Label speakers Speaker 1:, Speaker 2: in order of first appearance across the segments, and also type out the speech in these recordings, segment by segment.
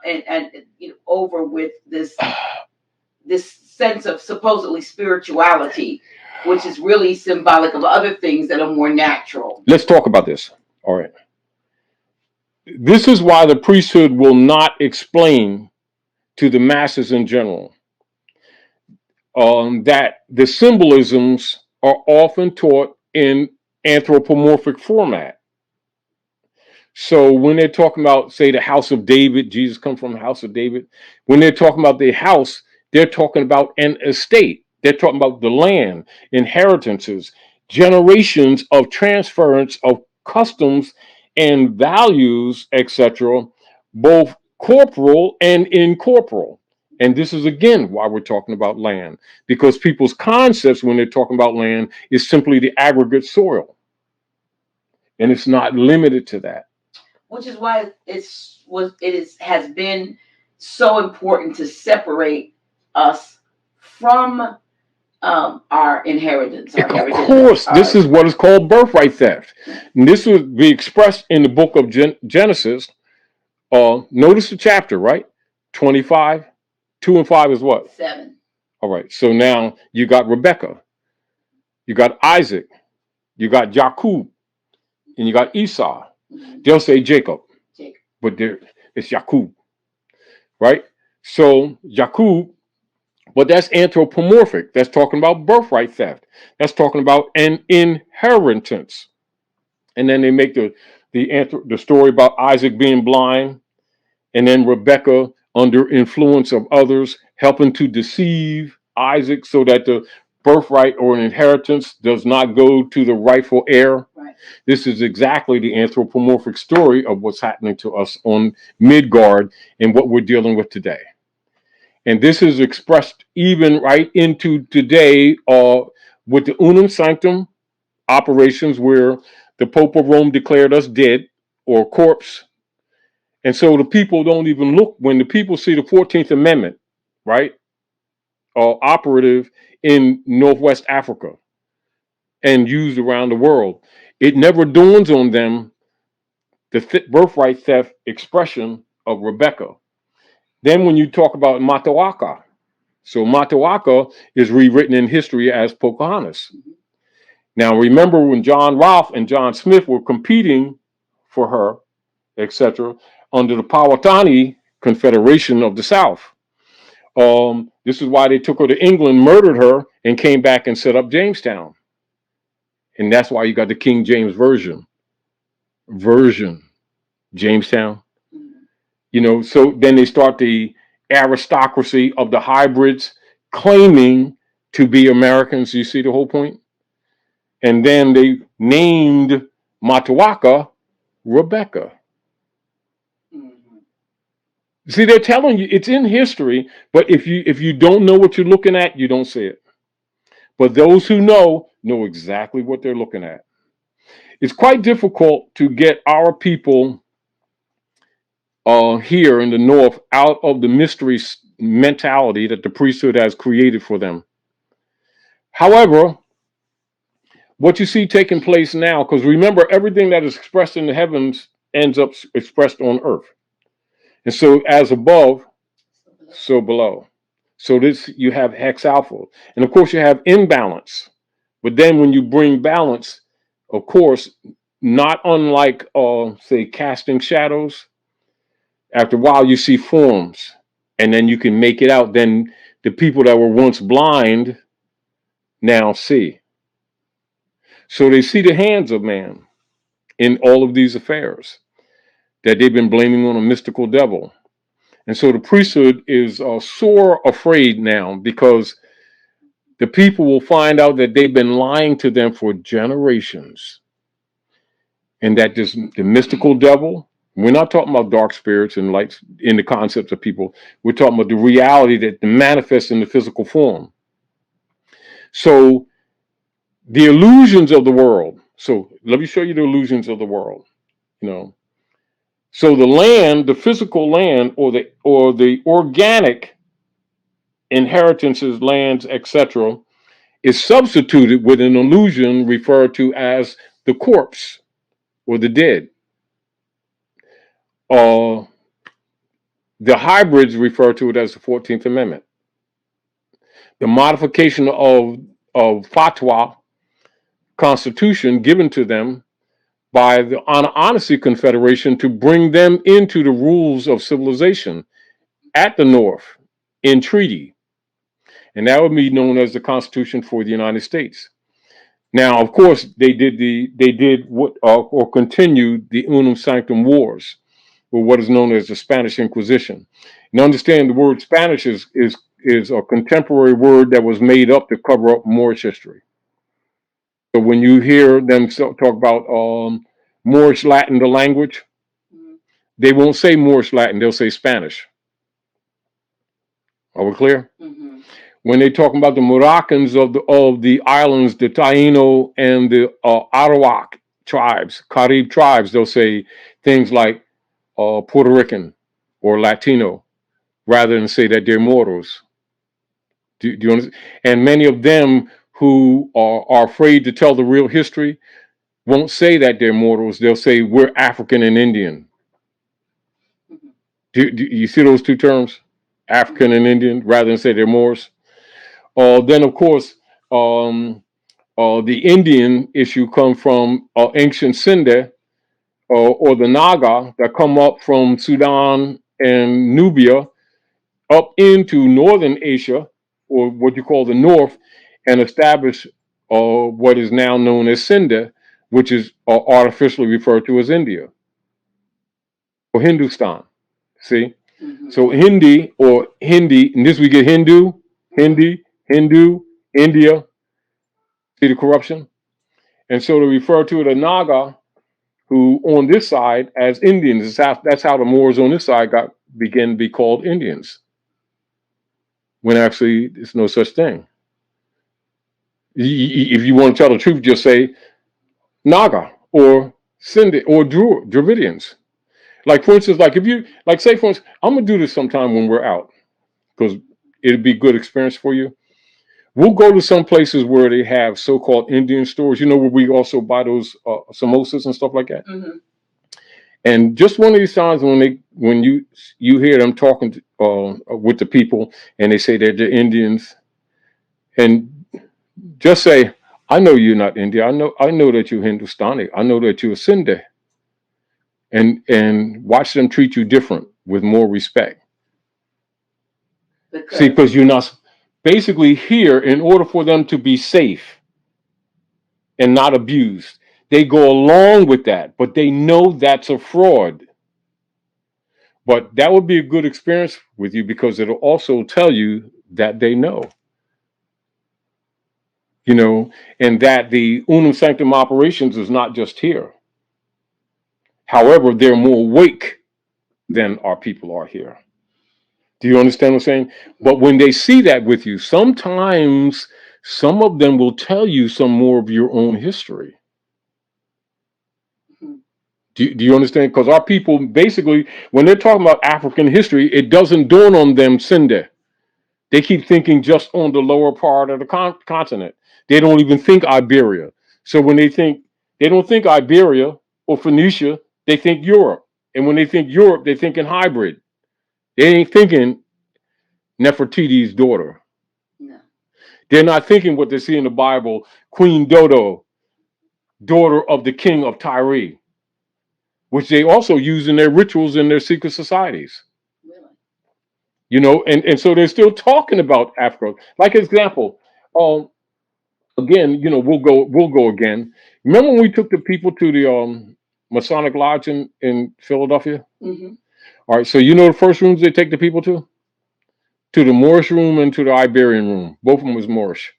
Speaker 1: and over with this sense of supposedly spirituality, which is really symbolic of other things that are more natural.
Speaker 2: Let's talk about this. All right. This is why the priesthood will not explain to the masses in general that the symbolisms are often taught in anthropomorphic format. So when they're talking about, say, the house of David, Jesus comes from the house of David. When they're talking about the house, they're talking about an estate. They're talking about the land, inheritances, generations of transference of customs and values, etc., both corporal and incorporeal. And this is, again, why we're talking about land, because people's concepts when they're talking about land is simply the aggregate soil. And it's not limited to that.
Speaker 1: Which is why has been so important to separate us from our inheritance.
Speaker 2: Of course, this is what is called birthright theft. And this would be expressed in the book of Genesis. Notice the chapter, right? 25. 2 and 5 is what?
Speaker 1: 7.
Speaker 2: All right. So now you got Rebecca. You got Isaac. You got Jacob. And you got Esau. Mm-hmm. They'll say Jacob. But it's Jacob. Right? So Jacob, but that's anthropomorphic. That's talking about birthright theft. That's talking about an inheritance. And then they make the story about Isaac being blind, and then Rebecca under influence of others helping to deceive Isaac so that the birthright or an inheritance does not go to the rightful heir. Right. This is exactly the anthropomorphic story of what's happening to us on Midgard and what we're dealing with today. And this is expressed even right into today with the Unum Sanctum operations where the Pope of Rome declared us dead or corpse. And so the people don't even look when the people see the 14th Amendment, right, operative in Northwest Africa and used around the world. It never dawns on them the birthright theft expression of Rebecca. Then when you talk about Matawaka, so Matawaka is rewritten in history as Pocahontas. Now remember when John Rolfe and John Smith were competing for her, etc., under the Powhatan Confederation of the South. This is why they took her to England, murdered her, and came back and set up Jamestown. And that's why you got the King James Version, Jamestown. So then they start the aristocracy of the hybrids claiming to be Americans. You see the whole point? And then they named Matawaka Rebecca. See, they're telling you it's in history, but if you don't know what you're looking at, you don't see it. But those who know exactly what they're looking at. It's quite difficult to get our people here in the North out of the mystery mentality that the priesthood has created for them. However, what you see taking place now, because remember, everything that is expressed in the heavens ends up expressed on earth. And so as above, so below. So this, you have hex alpha. And of course you have imbalance. But then when you bring balance, of course, not unlike, say, casting shadows, after a while you see forms. And then you can make it out. Then the people that were once blind now see. So they see the hands of man in all of these affairs that they've been blaming on a mystical devil. And so the priesthood is sore afraid now because the people will find out that they've been lying to them for generations. And that the mystical devil, we're not talking about dark spirits and lights in the concepts of people. We're talking about the reality that manifests in the physical form. So the illusions of the world. So let me show you the illusions of the world. So the land, the physical land, or the organic inheritances, lands, etc., is substituted with an illusion referred to as the corpse or the dead. The hybrids refer to it as the 14th Amendment. The modification of fatwa, constitution given to them by the Honesty Confederation to bring them into the rules of civilization at the North in treaty. And that would be known as the Constitution for the United States. Now, of course, they did what or continued the Unum Sanctum Wars, or what is known as the Spanish Inquisition. And understand the word Spanish is a contemporary word that was made up to cover up Moorish history. So when you hear them talk about Moorish Latin, the language, they won't say Moorish Latin; they'll say Spanish. Are we clear?
Speaker 1: Mm-hmm.
Speaker 2: When they talk about the Moroccans of the islands, the Taino and the Arawak tribes, Carib tribes, they'll say things like Puerto Rican or Latino, rather than say that they're Moros. Do you understand? And many of them who are afraid to tell the real history won't say that they're Moros. They'll say we're African and Indian.
Speaker 1: Mm-hmm.
Speaker 2: Do you see those two terms, African and Indian, rather than say they're Moors? Then, of course, the Indian issue comes from ancient Sindh or the Naga that come up from Sudan and Nubia up into northern Asia, or what you call the North, and establish what is now known as Sindh, which is artificially referred to as India or Hindustan. See?
Speaker 1: Mm-hmm.
Speaker 2: So Hindi or Hindi, and this we get Hindu, Hindi, Hindu, India. See the corruption? And so to refer to the Naga, who on this side as Indians, that's how the Moors on this side began to be called Indians. When actually there's no such thing. If you want to tell the truth, just say Naga or Sindhi or Dravidians. Like for instance, like if you like say for instance, I'm gonna do this sometime when we're out because it'd be good experience for you. We'll go to some places where they have so-called Indian stores, you know, where we also buy those samosas and stuff like that.
Speaker 1: Mm-hmm.
Speaker 2: And just one of these times when you hear them talking with the people and they say they're Indians, and just say, "I know you're not Indian. I know that you're Hindustani. I know that you're Sindhi," and watch them treat you different with more respect. See, because you're not basically here in order for them to be safe and not abused. They go along with that, but they know that's a fraud. But that would be a good experience with you because it'll also tell you that they know. You know, and that the Unum Sanctum operations is not just here. However, they're more awake than our people are here. Do you understand what I'm saying? But when they see that with you, sometimes some of them will tell you some more of your own history. Do you understand? Because our people, basically, when they're talking about African history, it doesn't dawn on them Sindhi. They keep thinking just on the lower part of the continent. They don't even think Iberia. So when they don't think Iberia or Phoenicia, they think Europe. And when they think Europe, they think in hybrid. They ain't thinking Nefertiti's daughter.
Speaker 1: No.
Speaker 2: They're not thinking what they see in the Bible, Queen Dodo, daughter of the king of Tyre, which they also use in their rituals in their secret societies.
Speaker 1: Really?
Speaker 2: You know, and so they're still talking about Africa. Like example, again, you know, we'll go again. Remember when we took the people to the Masonic Lodge in Philadelphia?
Speaker 1: Mm-hmm.
Speaker 2: All right, so you know the first rooms they take the people to? To the Moorish room and to the Iberian room. Both of them was Moorish.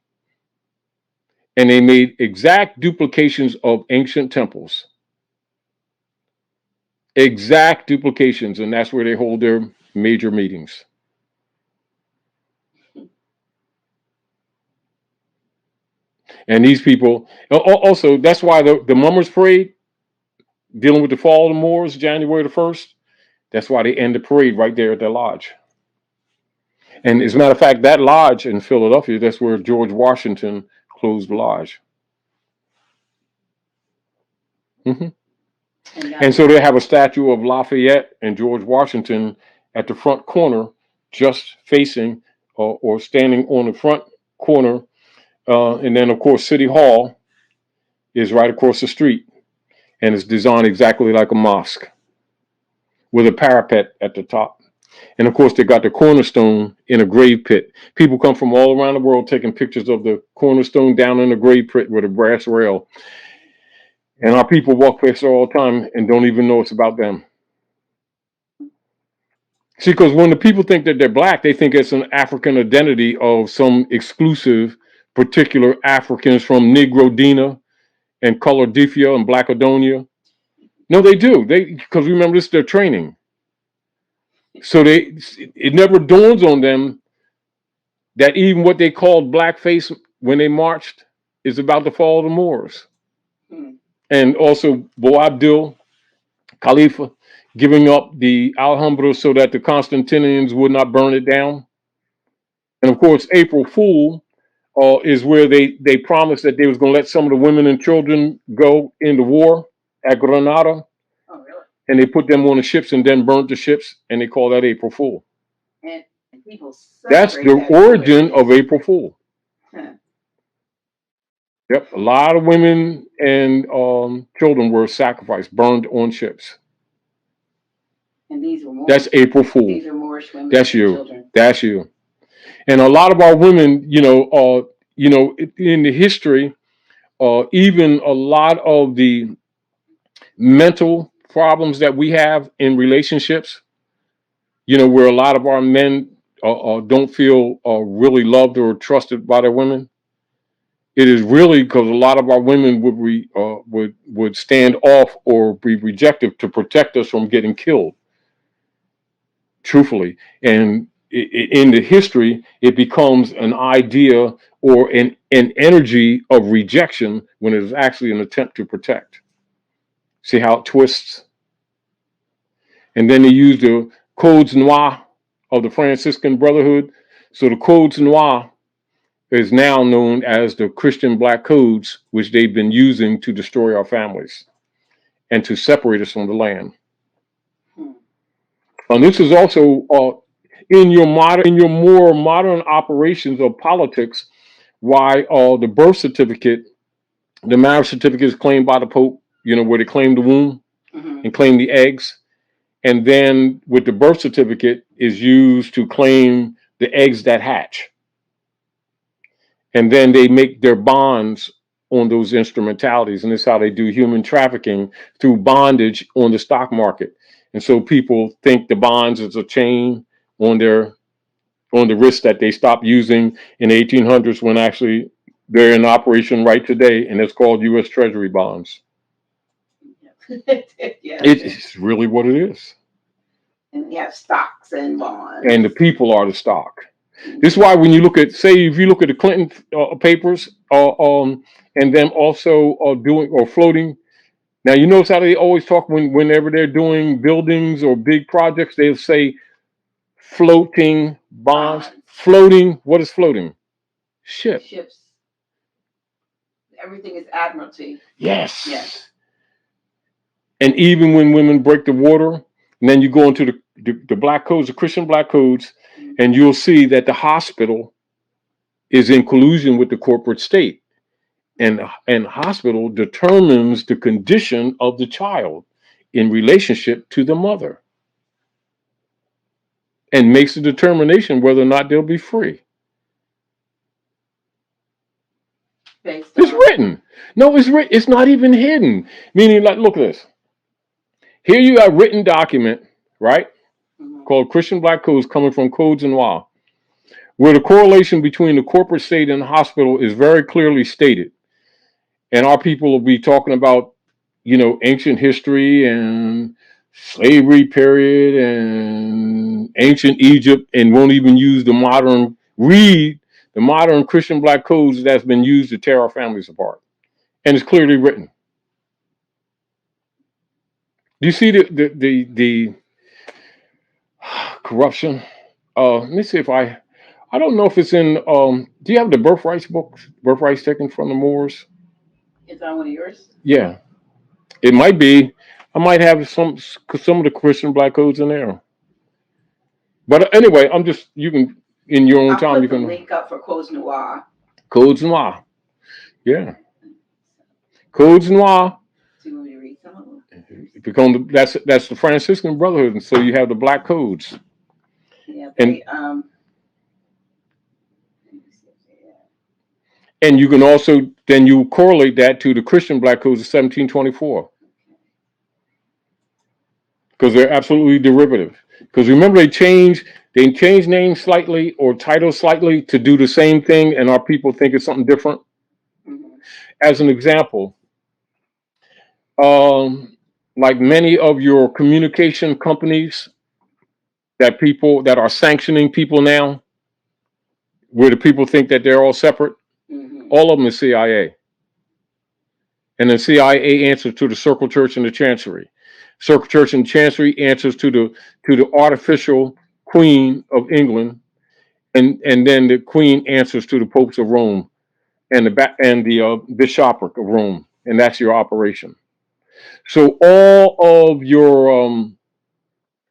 Speaker 2: And they made exact duplications of ancient temples. Exact duplications, and that's where they hold their major meetings. And these people, also, that's why the Mummers Parade, dealing with the fall of the Moors, January the 1st, that's why they end the parade right there at their lodge. And as a matter of fact, that lodge in Philadelphia, that's where George Washington closed the lodge. Mm-hmm. And so they have a statue of Lafayette and George Washington at the front corner, just facing or standing on the front corner. And then, of course, City Hall is right across the street, and it's designed exactly like a mosque with a parapet at the top. And of course, they got the cornerstone in a grave pit. People come from all around the world taking pictures of the cornerstone down in the grave pit with a brass rail. And our people walk past there all the time and don't even know it's about them. See, because when the people think that they're black, they think it's an African identity of some exclusive particular Africans from Negrodina and Coloradifia and Blackadonia. No, they do. Because remember, this is their training. So it never dawns on them that even what they called blackface when they marched is about the fall of the Moors. And also Boabdil Khalifa giving up the Alhambra so that the Constantinians would not burn it down. And of course, April Fool is where they promised that they was going to let some of the women and children go in the war at Granada.
Speaker 1: Oh, really?
Speaker 2: And they put them on the ships and then burnt the ships, and they call that April Fool.
Speaker 1: And people
Speaker 2: That's the origin of April Fool.
Speaker 1: Huh.
Speaker 2: Yep, a lot of women and children were sacrificed, burned on ships.
Speaker 1: And these were Moorish.
Speaker 2: That's April Fool.
Speaker 1: These are Moorish women.
Speaker 2: That's you.
Speaker 1: Children.
Speaker 2: That's you. And a lot of our women, in the history, even a lot of the mental problems that we have in relationships, where a lot of our men don't feel really loved or trusted by their women. It is really because a lot of our women would stand off or be rejected to protect us from getting killed. Truthfully, and in the history, it becomes an idea or an energy of rejection when it is actually an attempt to protect. See how it twists? And then they use the codes Noir of the Franciscan Brotherhood. So the codes Noir is now known as the Christian Black Codes, which they've been using to destroy our families and to separate us from the land. And this is also in your more modern operations of politics, why the birth certificate, the marriage certificate is claimed by the Pope, where they claim the womb and claim the eggs. And then with the birth certificate is used to claim the eggs that hatch. And then they make their bonds on those instrumentalities. And this is how they do human trafficking through bondage on the stock market. And so people think the bonds is a chain on the wrist that they stopped using in the 1800s when actually they're in operation right today. And it's called U.S. Treasury bonds.
Speaker 1: Yeah.
Speaker 2: It's really what it is.
Speaker 1: And you have stocks and bonds.
Speaker 2: And the people are the stock. This is why when you look at, say, if you look at the Clinton papers, and them also doing or floating. Now, you notice how they always talk whenever they're doing buildings or big projects, they'll say floating bonds. Floating, what is floating? Ships.
Speaker 1: Everything is admiralty.
Speaker 2: Yes. And even when women break the water, and then you go into the black codes, the Christian black codes, and you'll see that the hospital is in collusion with the corporate state. And hospital determines the condition of the child in relationship to the mother and makes a determination whether or not they'll be free. It's written. No, it's written. It's not even hidden. Meaning, like, look at this. Here you have a written document, right? Called Christian Black Codes, coming from Codes Noir, where the correlation between the corporate state and the hospital is very clearly stated. And our people will be talking about, ancient history and slavery period and ancient Egypt, and won't even use the modern Christian black codes that's been used to tear our families apart. And it's clearly written. Do you see the corruption? Let me see if I don't know if it's in, do you have the birthrights books, birthrights taken from the Moors?
Speaker 1: Is that one of yours?
Speaker 2: Yeah, it might be. I might have some of the Christian black codes in there. But anyway, I'm just, you can, in your own
Speaker 1: I'll
Speaker 2: time,
Speaker 1: put
Speaker 2: you
Speaker 1: the
Speaker 2: can.
Speaker 1: link up for Codes Noir.
Speaker 2: Codes Noir. Yeah. Codes Noir.
Speaker 1: Do you want me to read some of them?
Speaker 2: Become that's the Franciscan Brotherhood, and so you have the Black Codes.
Speaker 1: Yeah,
Speaker 2: and
Speaker 1: they
Speaker 2: and you can also then you correlate that to the Christian Black Codes of 1724, because they're absolutely derivative. Because remember, they change names slightly or titles slightly to do the same thing, and our people think it's something different. As an example, like many of your communication companies that are sanctioning people now, where the people think that they're all separate, all of them is CIA. And the CIA answers to the Circle Church and the Chancery. Circle Church and Chancery answers to the artificial Queen of England, and then the Queen answers to the popes of Rome and the bishopric of Rome, and that's your operation. So all of your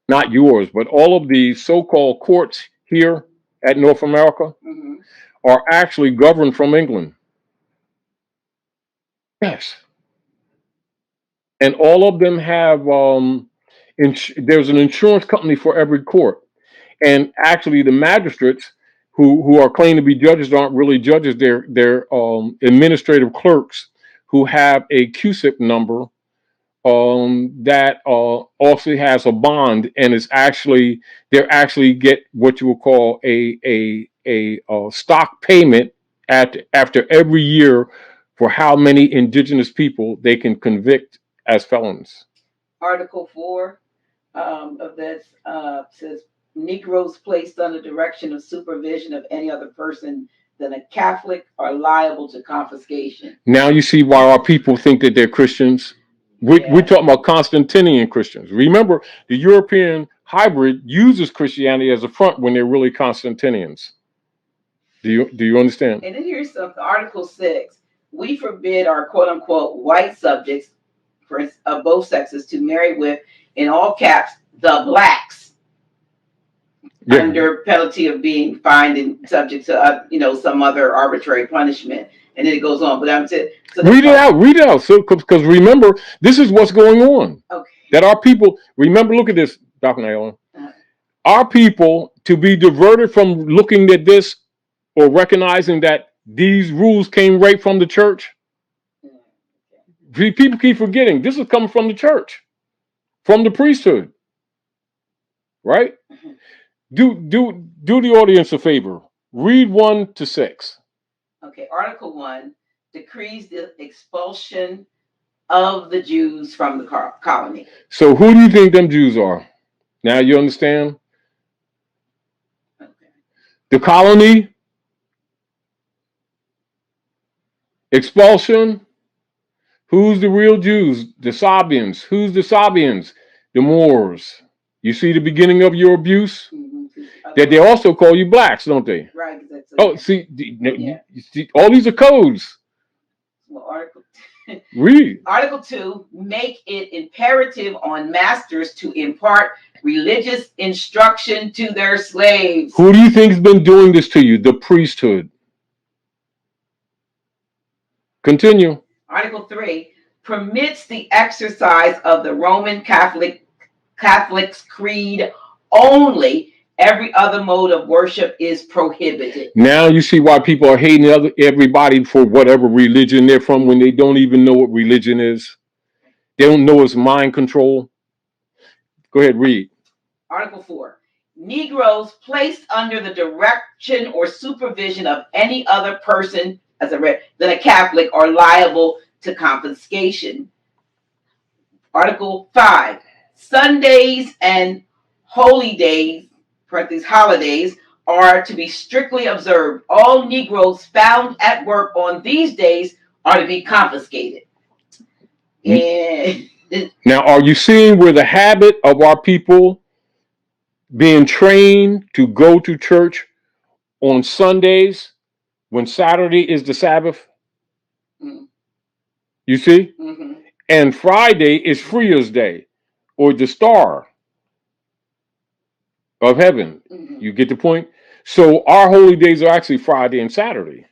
Speaker 2: not yours, but all of the so-called courts here at North America are actually governed from England. Yes. And all of them have there's an insurance company for every court. And actually the magistrates who are claimed to be judges aren't really judges. They're administrative clerks who have a CUSIP number that also has a bond, and is actually they actually get what you would call a stock payment after every year for how many indigenous people they can convict as felons.
Speaker 1: Article 4 of this says Negroes placed under direction of supervision of any other person than a Catholic are liable to confiscation.
Speaker 2: Now you see why our people think that they're Christians. We're talking about Constantinian Christians. Remember, the European hybrid uses Christianity as a front when they're really Constantinians. Do you understand?
Speaker 1: And then here's something. Article 6: we forbid our quote unquote white subjects of both sexes to marry with, in all caps, the blacks, under penalty of being fined and subject to some other arbitrary punishment. And then it goes on. But I'm to
Speaker 2: read it out. So because remember, this is what's going on.
Speaker 1: Okay.
Speaker 2: That our people remember. Look at this, Dr. Naomi. Our people, to be diverted from looking at this or recognizing that these rules came right from the church. People keep forgetting this is coming from the church, from the priesthood, right? Do the audience a favor. Read 1 to 6.
Speaker 1: Okay, Article 1 decrees the expulsion of the Jews from the colony.
Speaker 2: So who do you think them Jews are? Now you understand?
Speaker 1: Okay.
Speaker 2: The colony, expulsion. Who's the real Jews? The Sabians. Who's the Sabians? The Moors. You see the beginning of your abuse? That they also call you blacks, don't they?
Speaker 1: Right.
Speaker 2: See, all these are codes.
Speaker 1: Well,
Speaker 2: Read.
Speaker 1: Article 2, make it imperative on masters to impart religious instruction to their slaves.
Speaker 2: Who do you think has been doing this to you? The priesthood. Continue.
Speaker 1: Article 3 permits the exercise of the Roman Catholic's creed only. Every other mode of worship is prohibited.
Speaker 2: Now you see why people are hating everybody for whatever religion they're from when they don't even know what religion is. They don't know it's mind control. Go ahead, read.
Speaker 1: Article 4. Negroes placed under the direction or supervision of any other person, as I read, than a Catholic are liable to confiscation. Article 5. Sundays and holy days, holidays, are to be strictly observed. All Negroes found at work on these days are to be confiscated. And
Speaker 2: now, are you seeing where the habit of our people being trained to go to church on Sundays when Saturday is the Sabbath? You see? And Friday is Freer's Day or the Star. of heaven.
Speaker 1: Mhm.
Speaker 2: You get the point? So our holy days are actually Friday and Saturday.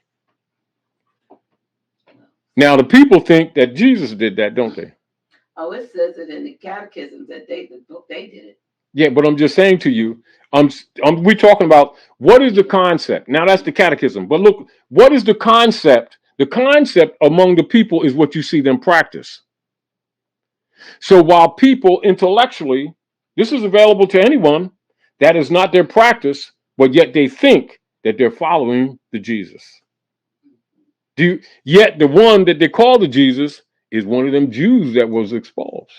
Speaker 2: Now the people think that Jesus did that, don't they?
Speaker 1: Oh, it says it in the catechism that they did it.
Speaker 2: Yeah, but I'm just saying to you, we're talking about what is the concept. Now that's the catechism. But look, what is the concept? The concept among the people is what you see them practice. So while people intellectually, this is available to anyone, that is not their practice, but yet they think that they're following the Jesus. Yet the one that they call the Jesus is one of them Jews that was expulsed.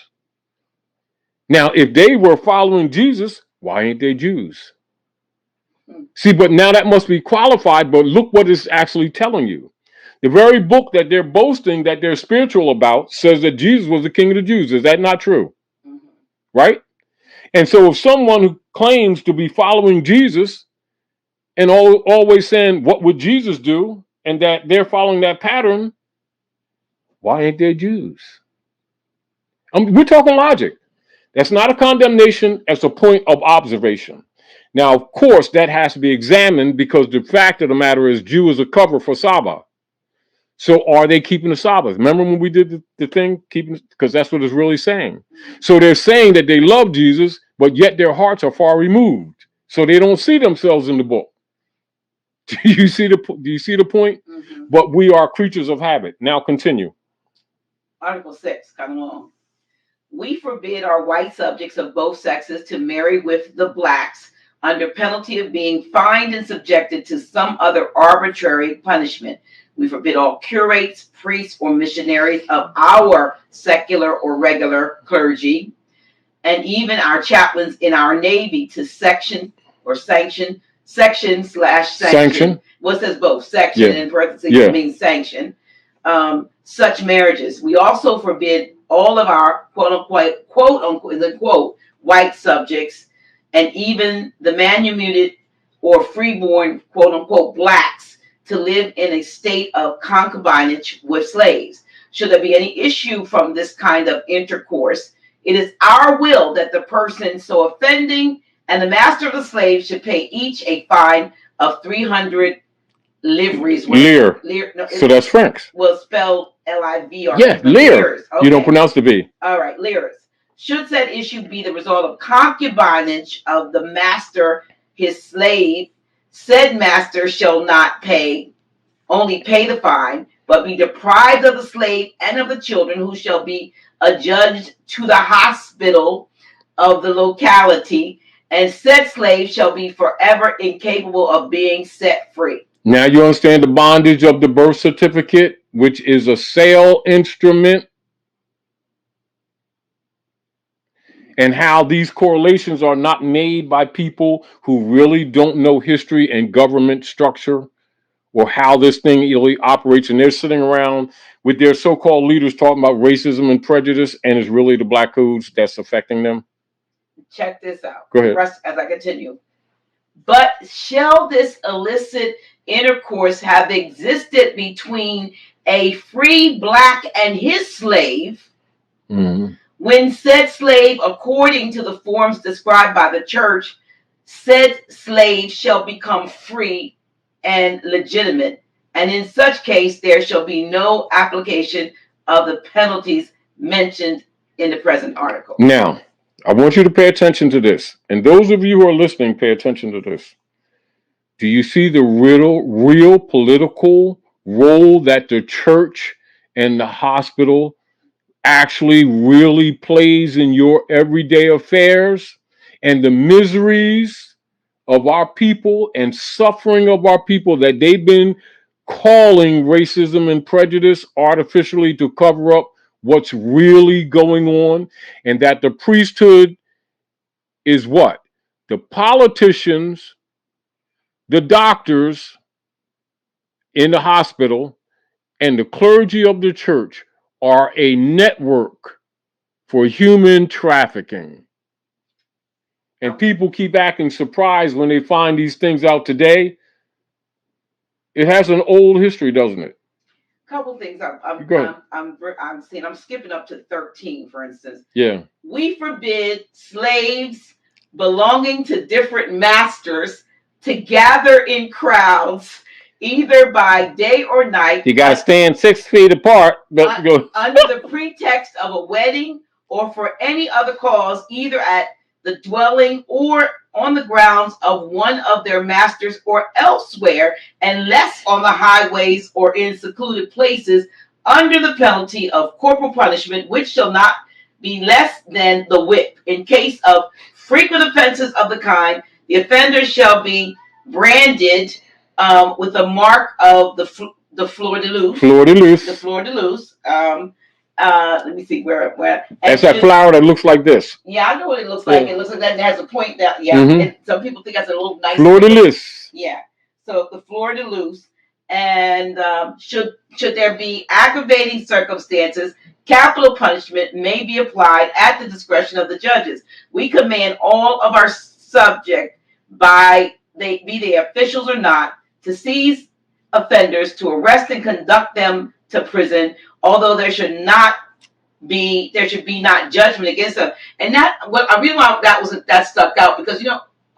Speaker 2: Now, if they were following Jesus, why ain't they Jews? See, but now that must be qualified, but look what it's actually telling you. The very book that they're boasting that they're spiritual about says that Jesus was the king of the Jews. Is that not true? Mm-hmm. Right? And so if someone who claims to be following Jesus and always saying, what would Jesus do? And that they're following that pattern, why ain't they Jews? We're talking logic. That's not a condemnation. That's a point of observation. Now, of course, that has to be examined because the fact of the matter is Jew is a cover for Sabbath. So are they keeping the Sabbath? Remember when we did the thing? Because that's what it's really saying. So they're saying that they love Jesus, but yet their hearts are far removed. So they don't see themselves in the book. Do you see the point? Mm-hmm. But we are creatures of habit. Now continue.
Speaker 1: Article 6, coming along. We forbid our white subjects of both sexes to marry with the blacks under penalty of being fined and subjected to some other arbitrary punishment. We forbid all curates, priests, or missionaries of our secular or regular clergy, and even our chaplains in our Navy to section /sanction. Well, it says both section and parentheses means sanction. Such marriages. We also forbid all of our quote unquote white subjects and even the manumitted or freeborn quote unquote blacks to live in a state of concubinage with slaves. Should there be any issue from this kind of intercourse, it is our will that the person so offending and the master of the slave should pay each a fine of 300 livres.
Speaker 2: Lear. No, so that's francs.
Speaker 1: Well, spelled L-I-V-R.
Speaker 2: Yeah, lear. Okay. You don't pronounce the V.
Speaker 1: All right, liras. Should said issue be the result of concubinage of the master, his slave, said master shall not only pay the fine, but be deprived of the slave and of the children, who shall be adjudged to the hospital of the locality, and said slave shall be forever incapable of being set free.
Speaker 2: Now you understand the bondage of the birth certificate, which is a sale instrument, and how these correlations are not made by people who really don't know history and government structure or how this thing really operates. And they're sitting around with their so-called leaders talking about racism and prejudice, and it's really the black codes that's affecting them.
Speaker 1: Check this out.
Speaker 2: Go ahead.
Speaker 1: As I continue. But shall this illicit intercourse have existed between a free black and his slave, when said slave, according to the forms described by the church, said slave shall become free and legitimate, and in such case there shall be no application of the penalties mentioned in the present article.
Speaker 2: Now, I want you to pay attention to this. And those of you who are listening, pay attention to this. Do you see the real political role that the church and the hospital actually really plays in your everyday affairs, and the miseries of our people and suffering of our people that they've been calling racism and prejudice artificially to cover up what's really going on, and that the priesthood is what? The politicians, the doctors in the hospital, and the clergy of the church are a network for human trafficking. And people keep acting surprised when they find these things out today. It has an old history, doesn't it?
Speaker 1: Couple things I'm seeing. I'm skipping up to 13, for instance.
Speaker 2: Yeah.
Speaker 1: We forbid slaves belonging to different masters to gather in crowds, either by day or night.
Speaker 2: You got to stand 6 feet apart. But go.
Speaker 1: Under the pretext of a wedding or for any other cause, either at the dwelling or on the grounds of one of their masters or elsewhere, unless on the highways or in secluded places, under the penalty of corporal punishment, which shall not be less than the whip. In case of frequent offenses of the kind, the offender shall be branded with the mark of the fleur de lis.
Speaker 2: Fleur de lis.
Speaker 1: The fleur de lis. Let me see where.
Speaker 2: That's that flower that looks like this.
Speaker 1: Yeah, I know what it looks like. It looks like that it has a point down. Yeah,
Speaker 2: Mm-hmm.
Speaker 1: Some people think that's a little nice.
Speaker 2: Fleur de lis.
Speaker 1: Yeah. So the fleur de lis, and should there be aggravating circumstances, capital punishment may be applied at the discretion of the judges. We command all of our subject, be they officials or not, to seize offenders, to arrest and conduct them to prison, although there should be not judgment against them. And that what I really want that stuck out, because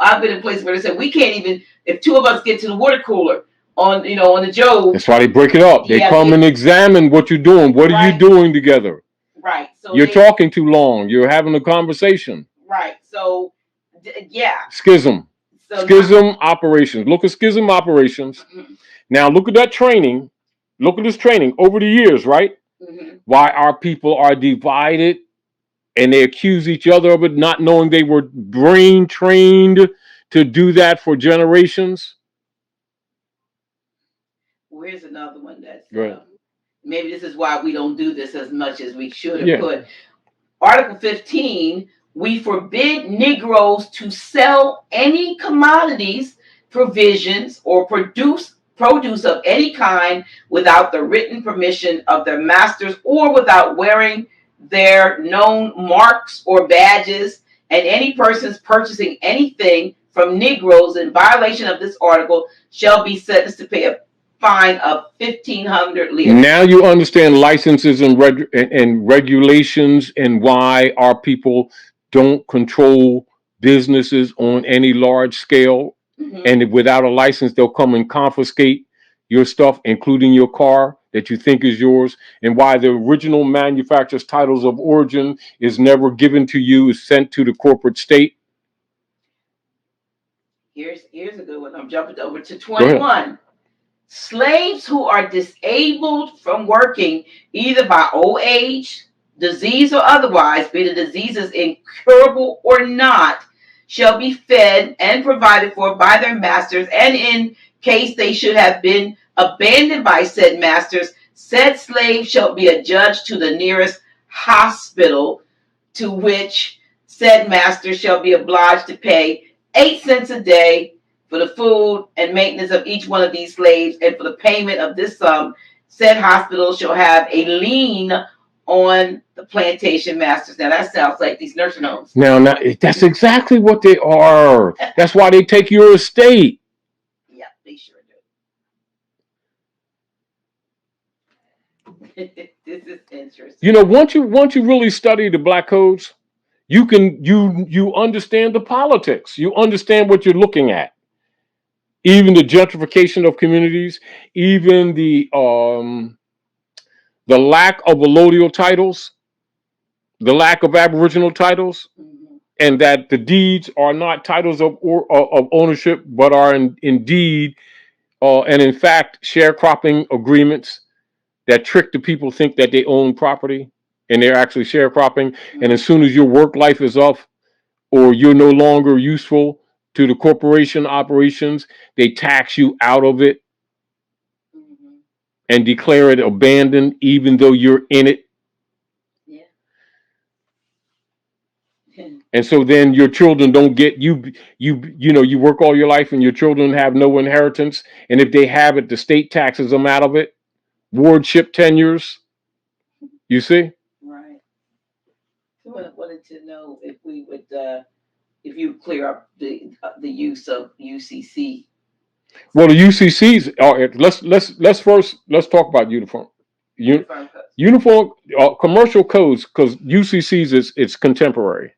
Speaker 1: I've been in places where they said we can't even, if two of us get to the water cooler on the Job.
Speaker 2: That's why they break it up. They come and examine what you're doing. What are you doing together?
Speaker 1: Right. So
Speaker 2: you're talking too long. You're having a conversation.
Speaker 1: Right. So yeah.
Speaker 2: Schism. Schism operations. Look at schism operations. Mm-hmm. Now look at that training. Look at this training over the years, right? Mm-hmm. Why our people are divided and they accuse each other of it, not knowing they were brain trained to do that for generations.
Speaker 1: Where's another one that's maybe this is why we don't do this as much as we should have put. Article 15, we forbid Negroes to sell any commodities, provisions, or produce of any kind without the written permission of their masters or without wearing their known marks or badges, and any persons purchasing anything from Negroes in violation of this article shall be sentenced to pay a fine of 1,500 lira.
Speaker 2: Now you understand licenses and regulations and why our people don't control businesses on any large scale. Mm-hmm. And without a license, they'll come and confiscate your stuff, including your car that you think is yours, and why the original manufacturer's titles of origin is never given to you, is sent to the corporate state.
Speaker 1: Here's a good one. I'm jumping over to 21. Slaves who are disabled from working, either by old age, disease, or otherwise, be the diseases incurable or not, shall be fed and provided for by their masters, and in case they should have been abandoned by said masters, said slave shall be adjudged to the nearest hospital, to which said master shall be obliged to pay 8 cents a day for the food and maintenance of each one of these slaves, and for the payment of this sum, said hospital shall have a lien on the plantation masters. Now that sounds like these nursing homes.
Speaker 2: Now that's exactly what they are. That's why they take your estate.
Speaker 1: Yeah, they sure do. This is interesting.
Speaker 2: Once you really study the black codes, you understand the politics. You understand what you're looking at. Even the gentrification of communities, even the lack of allodial titles, the lack of Aboriginal titles, mm-hmm. and that the deeds are not titles of ownership, but are indeed and in fact sharecropping agreements that trick the people think that they own property, and they're actually sharecropping. Mm-hmm. And as soon as your work life is off, or you're no longer useful to the corporation operations, they tax you out of it. Mm-hmm. And declare it abandoned, even though you're in it. Yeah. And so then your children don't get you work all your life and your children have no inheritance. And if they have it, the state taxes them out of it. Wardship tenures. You see?
Speaker 1: Right. So I wanted to know if we would, if you clear up the use of UCC.
Speaker 2: Well, the UCCs are. Let's talk about uniform commercial codes, because UCCs it's contemporary.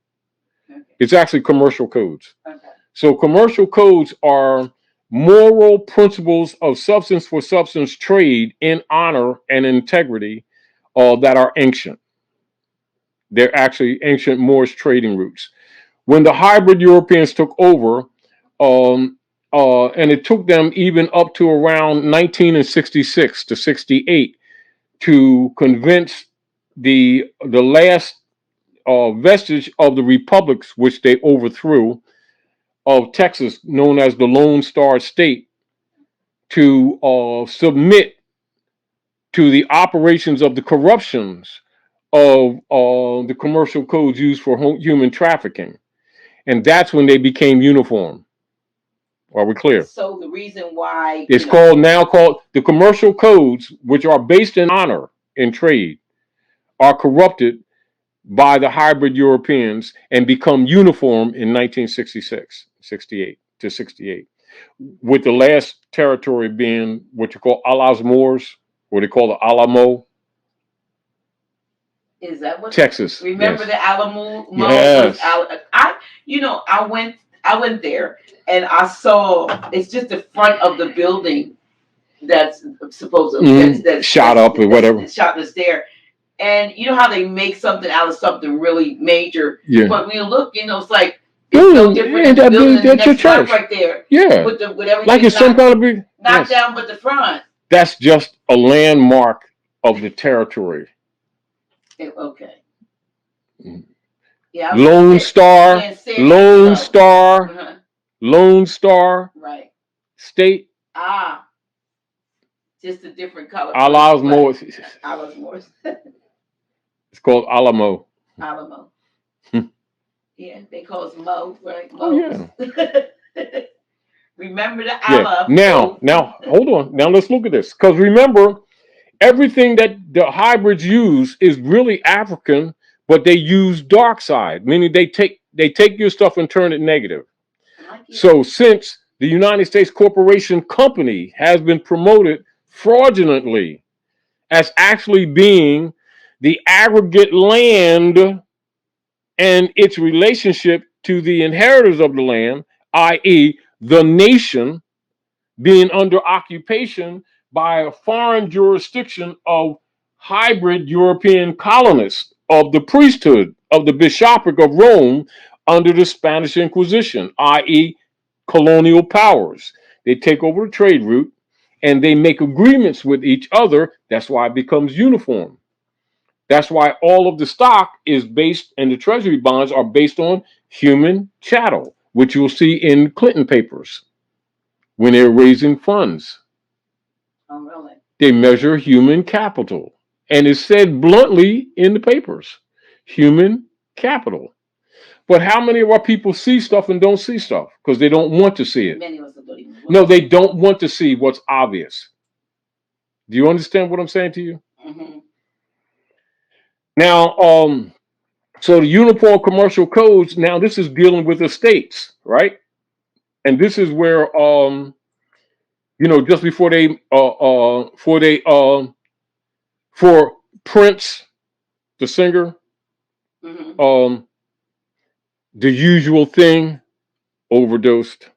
Speaker 2: Okay. It's actually commercial codes.
Speaker 1: Okay.
Speaker 2: So commercial codes are moral principles of substance for substance trade in honor and integrity that are ancient. They're actually ancient Moorish trading routes. When the hybrid Europeans took over, and it took them even up to around 1966 to 68 to convince the last vestige of the republics, which they overthrew, of Texas, known as the Lone Star State, to submit to the operations of the corruptions of the commercial codes used for human trafficking. And that's when they became uniform. Are we clear?
Speaker 1: So the reason why
Speaker 2: it's called the commercial codes, which are based in honor in trade, are corrupted by the hybrid Europeans and become uniform in 1966, 68 to 68, with the last territory being what you call Allah's Moors, what they call the Alamo.
Speaker 1: Is that what
Speaker 2: Texas?
Speaker 1: Remember the Alamo?
Speaker 2: Yes.
Speaker 1: I went there and I saw it's just the front of the building that's supposedly that's
Speaker 2: shot up or whatever.
Speaker 1: Shot that's there. And you know how they make something out of something really major.
Speaker 2: Yeah.
Speaker 1: But when you look, it's like it's no different than the building next church right there.
Speaker 2: Yeah.
Speaker 1: With everything
Speaker 2: like it's some kind of big
Speaker 1: knocked down, but the front.
Speaker 2: That's just a landmark of the territory.
Speaker 1: Okay.
Speaker 2: Yeah. Lone Star. Lone Star.
Speaker 1: Right.
Speaker 2: State.
Speaker 1: Just a different color.
Speaker 2: Allah's Moors.
Speaker 1: Allah's Moors.
Speaker 2: It's called Alamo.
Speaker 1: Alamo. Yeah, they call us Mo, right? Mo.
Speaker 2: Oh yeah.
Speaker 1: Remember the Allah.
Speaker 2: Yeah. Now, hold on. Now let's look at this. Because remember, everything that the hybrids use is really African, but they use dark side, meaning they take your stuff and turn it negative. So since the United States Corporation Company has been promoted fraudulently as actually being the aggregate land and its relationship to the inheritors of the land, i.e., the nation being under occupation by a foreign jurisdiction of hybrid European colonists of the priesthood of the bishopric of Rome under the Spanish Inquisition, i.e., colonial powers. They take over the trade route and they make agreements with each other. That's why it becomes uniform. That's why all of the stock is based, and the treasury bonds are based on human chattel, which you'll see in Clinton papers when they're raising funds.
Speaker 1: Oh, really?
Speaker 2: They measure human capital. And it's said bluntly in the papers, human capital. But how many of our people see stuff and don't see stuff? Because they don't want to see it.
Speaker 1: Many of us don't even want
Speaker 2: No, they don't want to see what's obvious. Do you understand what I'm saying to you?
Speaker 1: Mm-hmm.
Speaker 2: Now, so the Uniform Commercial Codes, now this is dealing with the states, right? And this is where, just before for Prince, the singer,
Speaker 1: mm-hmm.
Speaker 2: The Usual Thing overdosed,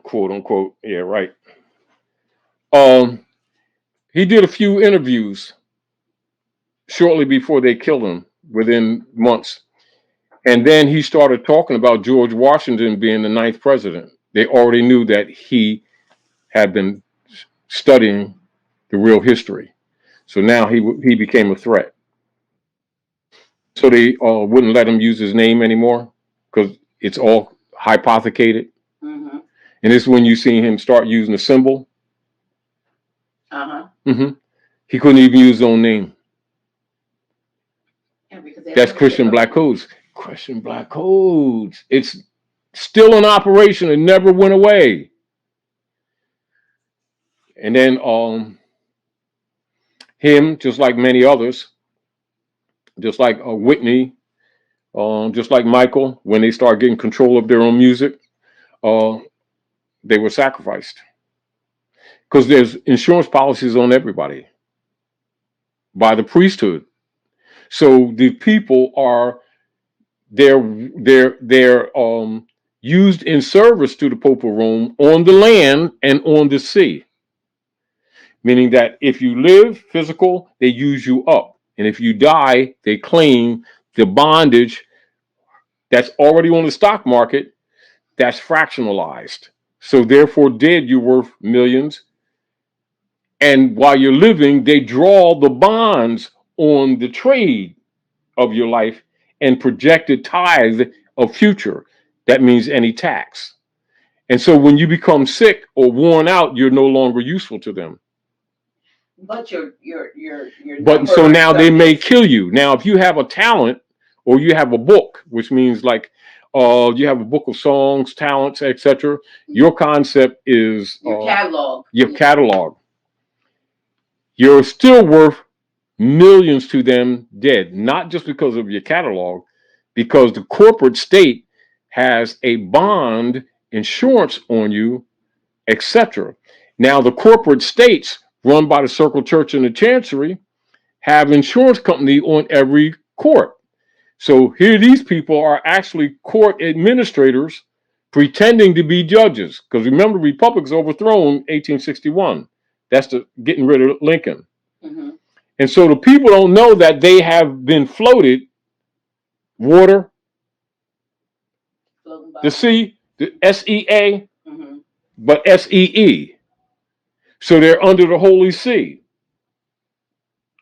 Speaker 2: quote unquote. Yeah, right. He did a few interviews shortly before they killed him, within months. And then he started talking about George Washington being the 9th president. They already knew that he had been studying the real history. So now he became a threat. So they wouldn't let him use his name anymore because it's all hypothecated.
Speaker 1: Mm-hmm.
Speaker 2: And this is when you see him start using the symbol.
Speaker 1: Uh-huh.
Speaker 2: Mm-hmm. He couldn't even use his own name.
Speaker 1: Yeah,
Speaker 2: that's Christian Black Codes. Christian Black Codes. It's still in operation. It never went away. And then him, just like many others, just like Whitney, just like Michael, when they start getting control of their own music, they were sacrificed. Because there's insurance policies on everybody by the priesthood. So the people are they're used in service to the Pope of Rome on the land and on the sea. Meaning that if you live physical, they use you up. And if you die, they claim the bondage that's already on the stock market that's fractionalized. So therefore, dead, you're worth millions. And while you're living, they draw the bonds on the trade of your life and projected tithe of future. That means any tax. And so when you become sick or worn out, you're no longer useful to them.
Speaker 1: But your
Speaker 2: But so now they may kill you. Now, if you have a talent or you have a book, which means like you have a book of songs, talents, etc., your concept is
Speaker 1: your catalog.
Speaker 2: Your catalog. You're still worth millions to them dead, not just because of your catalog, because the corporate state has a bond insurance on you, etc. Now, the corporate states run by the Circle Church and the Chancery have insurance company on every court. So here these people are actually court administrators pretending to be judges. Because remember, Republic's overthrown 1861. That's the getting rid of Lincoln.
Speaker 1: Mm-hmm.
Speaker 2: And so the people don't know that they have been floated water, the sea, the SEA,
Speaker 1: mm-hmm.
Speaker 2: but SEE. So they're under the Holy See.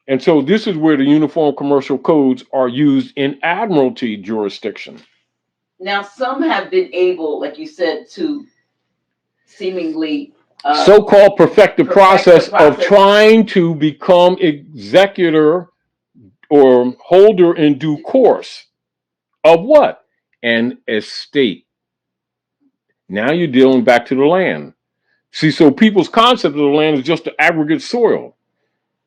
Speaker 2: And so this is where the Uniform Commercial Codes are used in admiralty jurisdiction.
Speaker 1: Now, some have been able, like you said, to seemingly
Speaker 2: so-called perfect the process of trying to become executor or holder in due course of what? An estate. Now you're dealing back to the land. See, so people's concept of the land is just the aggregate soil,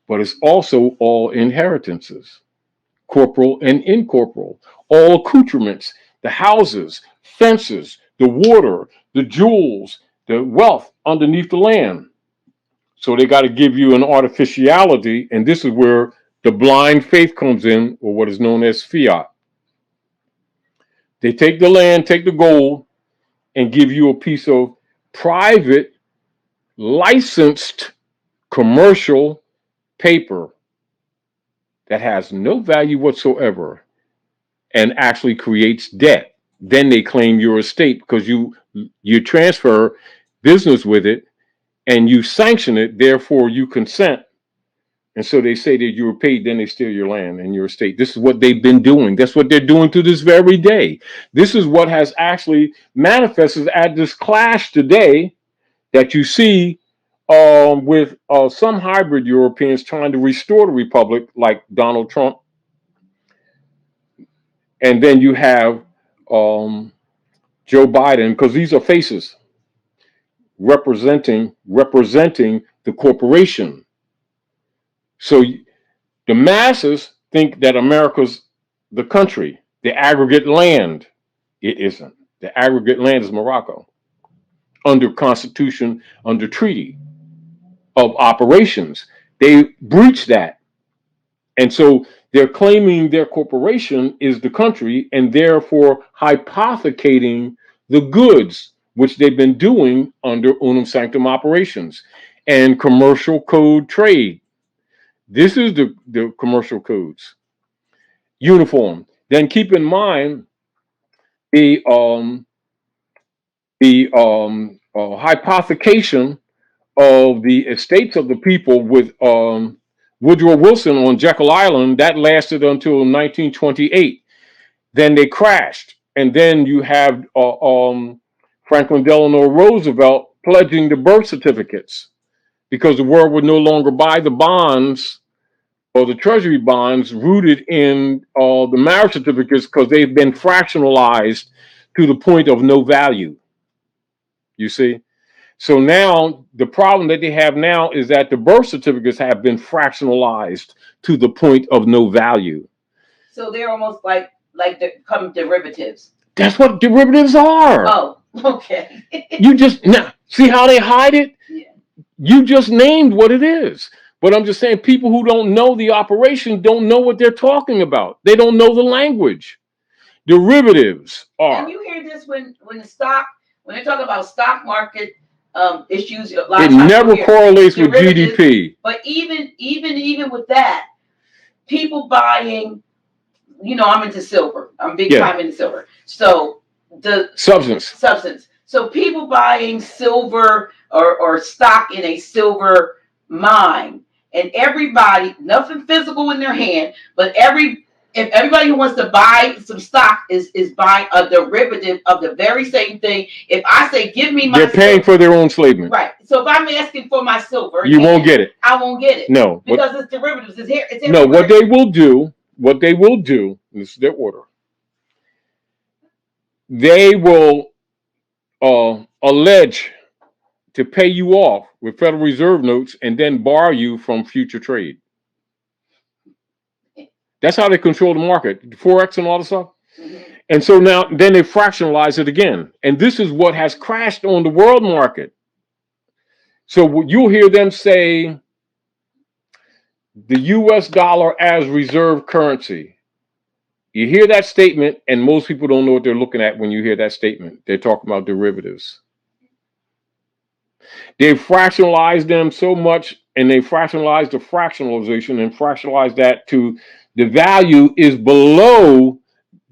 Speaker 2: but it's also all inheritances, corporal and incorporeal, all accoutrements, the houses, fences, the water, the jewels, the wealth underneath the land. So they got to give you an artificiality, and this is where the blind faith comes in, or what is known as fiat. They take the land, take the gold, and give you a piece of private, licensed, commercial paper that has no value whatsoever and actually creates debt. Then they claim your estate because you transfer business with it and you sanction it, therefore you consent. And so they say that you were paid, then they steal your land and your estate. This is what they've been doing. That's what they're doing to this very day. This is what has actually manifested at this clash today that you see with some hybrid Europeans trying to restore the republic, like Donald Trump. And then you have Joe Biden, because these are faces representing the corporation. So the masses think that America's the country, the aggregate land. It isn't. The aggregate land is Morocco, under Constitution, under treaty of operations. They breached that. And so they're claiming their corporation is the country and therefore hypothecating the goods, which they've been doing under unum sanctum operations and commercial code trade. This is the commercial codes. Uniform. Then keep in mind the hypothecation of the estates of the people with Woodrow Wilson on Jekyll Island. That lasted until 1928. Then they crashed. And then you have Franklin Delano Roosevelt pledging the birth certificates because the world would no longer buy the bonds or the treasury bonds rooted in the marriage certificates because they've been fractionalized to the point of no value. You see? So now the problem that they have now is that the birth certificates have been fractionalized to the point of no value.
Speaker 1: So they're almost like become derivatives.
Speaker 2: That's what derivatives are.
Speaker 1: Oh, okay.
Speaker 2: You just now see how they hide it?
Speaker 1: Yeah.
Speaker 2: You just named what it is. But I'm just saying people who don't know the operation don't know what they're talking about. They don't know the language. Derivatives
Speaker 1: And
Speaker 2: are.
Speaker 1: you hear this when they talk about stock market issues. A lot
Speaker 2: It
Speaker 1: of times
Speaker 2: never correlates with
Speaker 1: derivatives,
Speaker 2: GDP.
Speaker 1: but even with that, people buying. I'm into silver. I'm big time into silver. So the substance. So people buying silver or stock in a silver mine, and everybody, nothing physical in their hand, but if everybody who wants to buy some stock is buying a derivative of the very same thing. If I say, give me my
Speaker 2: they're paying
Speaker 1: silver,
Speaker 2: for their own enslavement.
Speaker 1: Right. So if I'm asking for my silver,
Speaker 2: you won't get it.
Speaker 1: I won't get it.
Speaker 2: No.
Speaker 1: Because it's derivatives. It's here. It's
Speaker 2: no, what they will do, this is their order. They will allege to pay you off with Federal Reserve notes and then bar you from future trade. That's how they control the market, Forex and all the stuff. Mm-hmm. And so now, then they fractionalize it again. And this is what has crashed on the world market. So you'll hear them say the US dollar as reserve currency. You hear that statement, and most people don't know what they're looking at when you hear that statement. They're talking about derivatives. They fractionalize them so much, and they fractionalize the fractionalization and fractionalize that to the value is below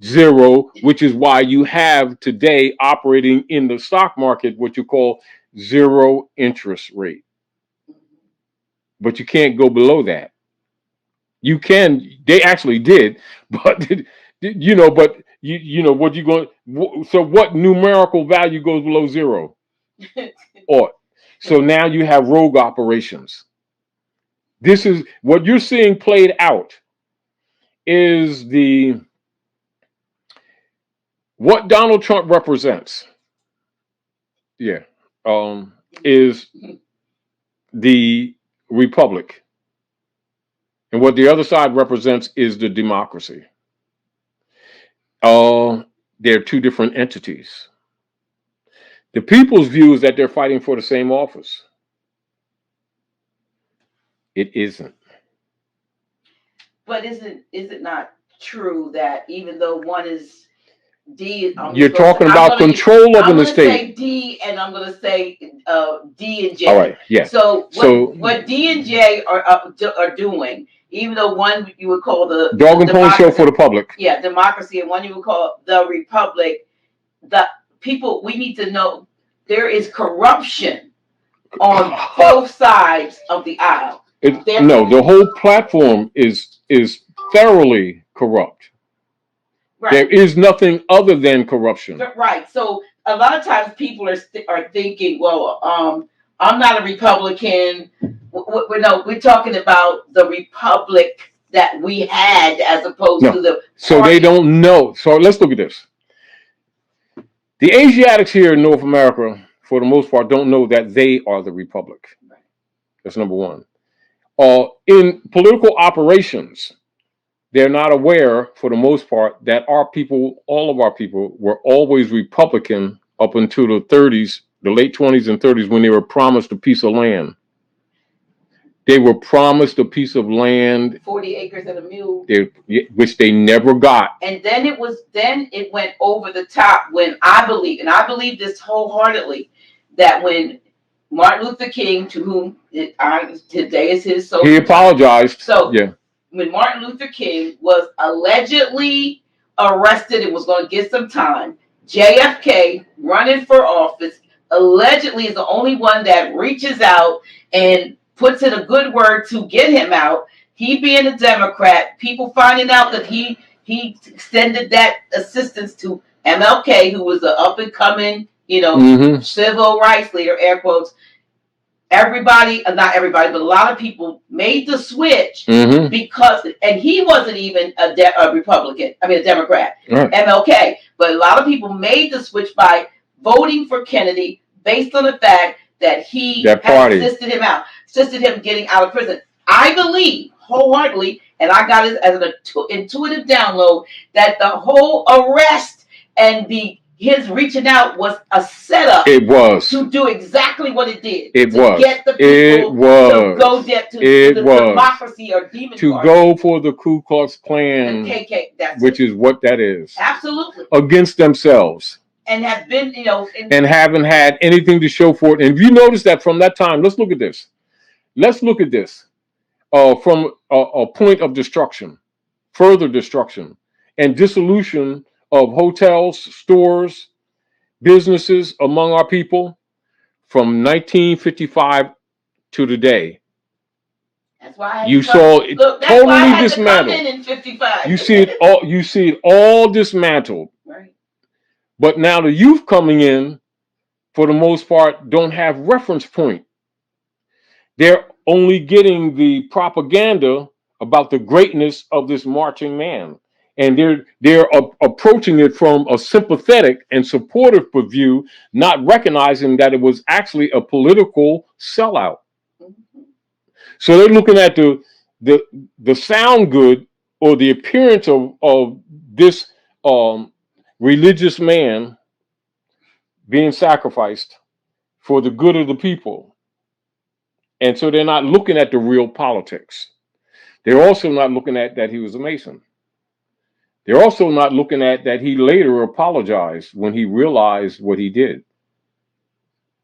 Speaker 2: zero, which is why you have today operating in the stock market what you call zero interest rate. But you can't go below that. You can, they actually did, but what you going, so what numerical value goes below zero? Or so now you have rogue operations. This is what you're seeing played out is what Donald Trump represents. Yeah. Is the republic. And what the other side represents is the democracy. They're two different entities. The people's view is that they're fighting for the same office. It isn't.
Speaker 1: But is it not true that even though one is D,
Speaker 2: you're talking about control of an estate.
Speaker 1: I'm going to say D, and I'm going to say D and J.
Speaker 2: All right, yeah.
Speaker 1: So what D and J are doing, even though one you would call the
Speaker 2: dog and pony show for the public.
Speaker 1: Yeah, democracy, and one you would call the republic. The people, we need to know there is corruption on both sides of the aisle.
Speaker 2: No, the whole platform is thoroughly corrupt. Right. There is nothing other than corruption.
Speaker 1: Right. So a lot of times people are thinking, well, I'm not a Republican. We're talking about the republic that we had as opposed to the.
Speaker 2: So they don't know. So let's look at this. The Asiatics here in North America, for the most part, don't know that they are the republic. That's number one. In political operations, they're not aware, for the most part, that our people, all of our people, were always Republican up until the 30s, the late 20s and 30s, when they were promised a piece of land. They were promised a piece of land,
Speaker 1: 40 acres and a mule,
Speaker 2: which they never got.
Speaker 1: And then it went over the top when I believe this wholeheartedly, that when Martin Luther King, to whom today is his social,
Speaker 2: he apologized.
Speaker 1: So yeah. When Martin Luther King was allegedly arrested and was going to get some time, JFK, running for office, allegedly is the only one that reaches out and puts in a good word to get him out. He being a Democrat, people finding out that he extended that assistance to MLK, who was an up and coming, civil rights leader, air quotes. Everybody, not everybody, but a lot of people made the switch because, and he wasn't even a Republican, a Democrat, right. MLK, but a lot of people made the switch by voting for Kennedy based on the fact that he had assisted him getting out of prison. I believe wholeheartedly, and I got it as an intuitive download, that the whole arrest and the his reaching out was a setup.
Speaker 2: It was
Speaker 1: to do exactly what it did.
Speaker 2: It
Speaker 1: to
Speaker 2: was.
Speaker 1: Get the people
Speaker 2: It was.
Speaker 1: To go get to
Speaker 2: It
Speaker 1: the
Speaker 2: was.
Speaker 1: democracy or demon
Speaker 2: to
Speaker 1: party.
Speaker 2: go for the Ku Klux Klan,
Speaker 1: the KK, that's
Speaker 2: which
Speaker 1: it.
Speaker 2: is what that is.
Speaker 1: Absolutely.
Speaker 2: Against themselves.
Speaker 1: And have been,
Speaker 2: and haven't had anything to show for it. And if you notice that from that time, let's look at this. Let's look at this from a point of destruction, further destruction, and dissolution of hotels, stores, businesses among our people from 1955 to today.
Speaker 1: That's why
Speaker 2: you saw it totally dismantled.
Speaker 1: In 55.
Speaker 2: You see it all. You see it all dismantled.
Speaker 1: Right.
Speaker 2: But now the youth coming in, for the most part, don't have reference point. They're only getting the propaganda about the greatness of this marching man, and they're approaching it from a sympathetic and supportive view, not recognizing that it was actually a political sellout. Mm-hmm. So they're looking at the sound good or the appearance of this religious man being sacrificed for the good of the people. And so they're not looking at the real politics. They're also not looking at that he was a Mason. They're also not looking at that he later apologized when he realized what he did.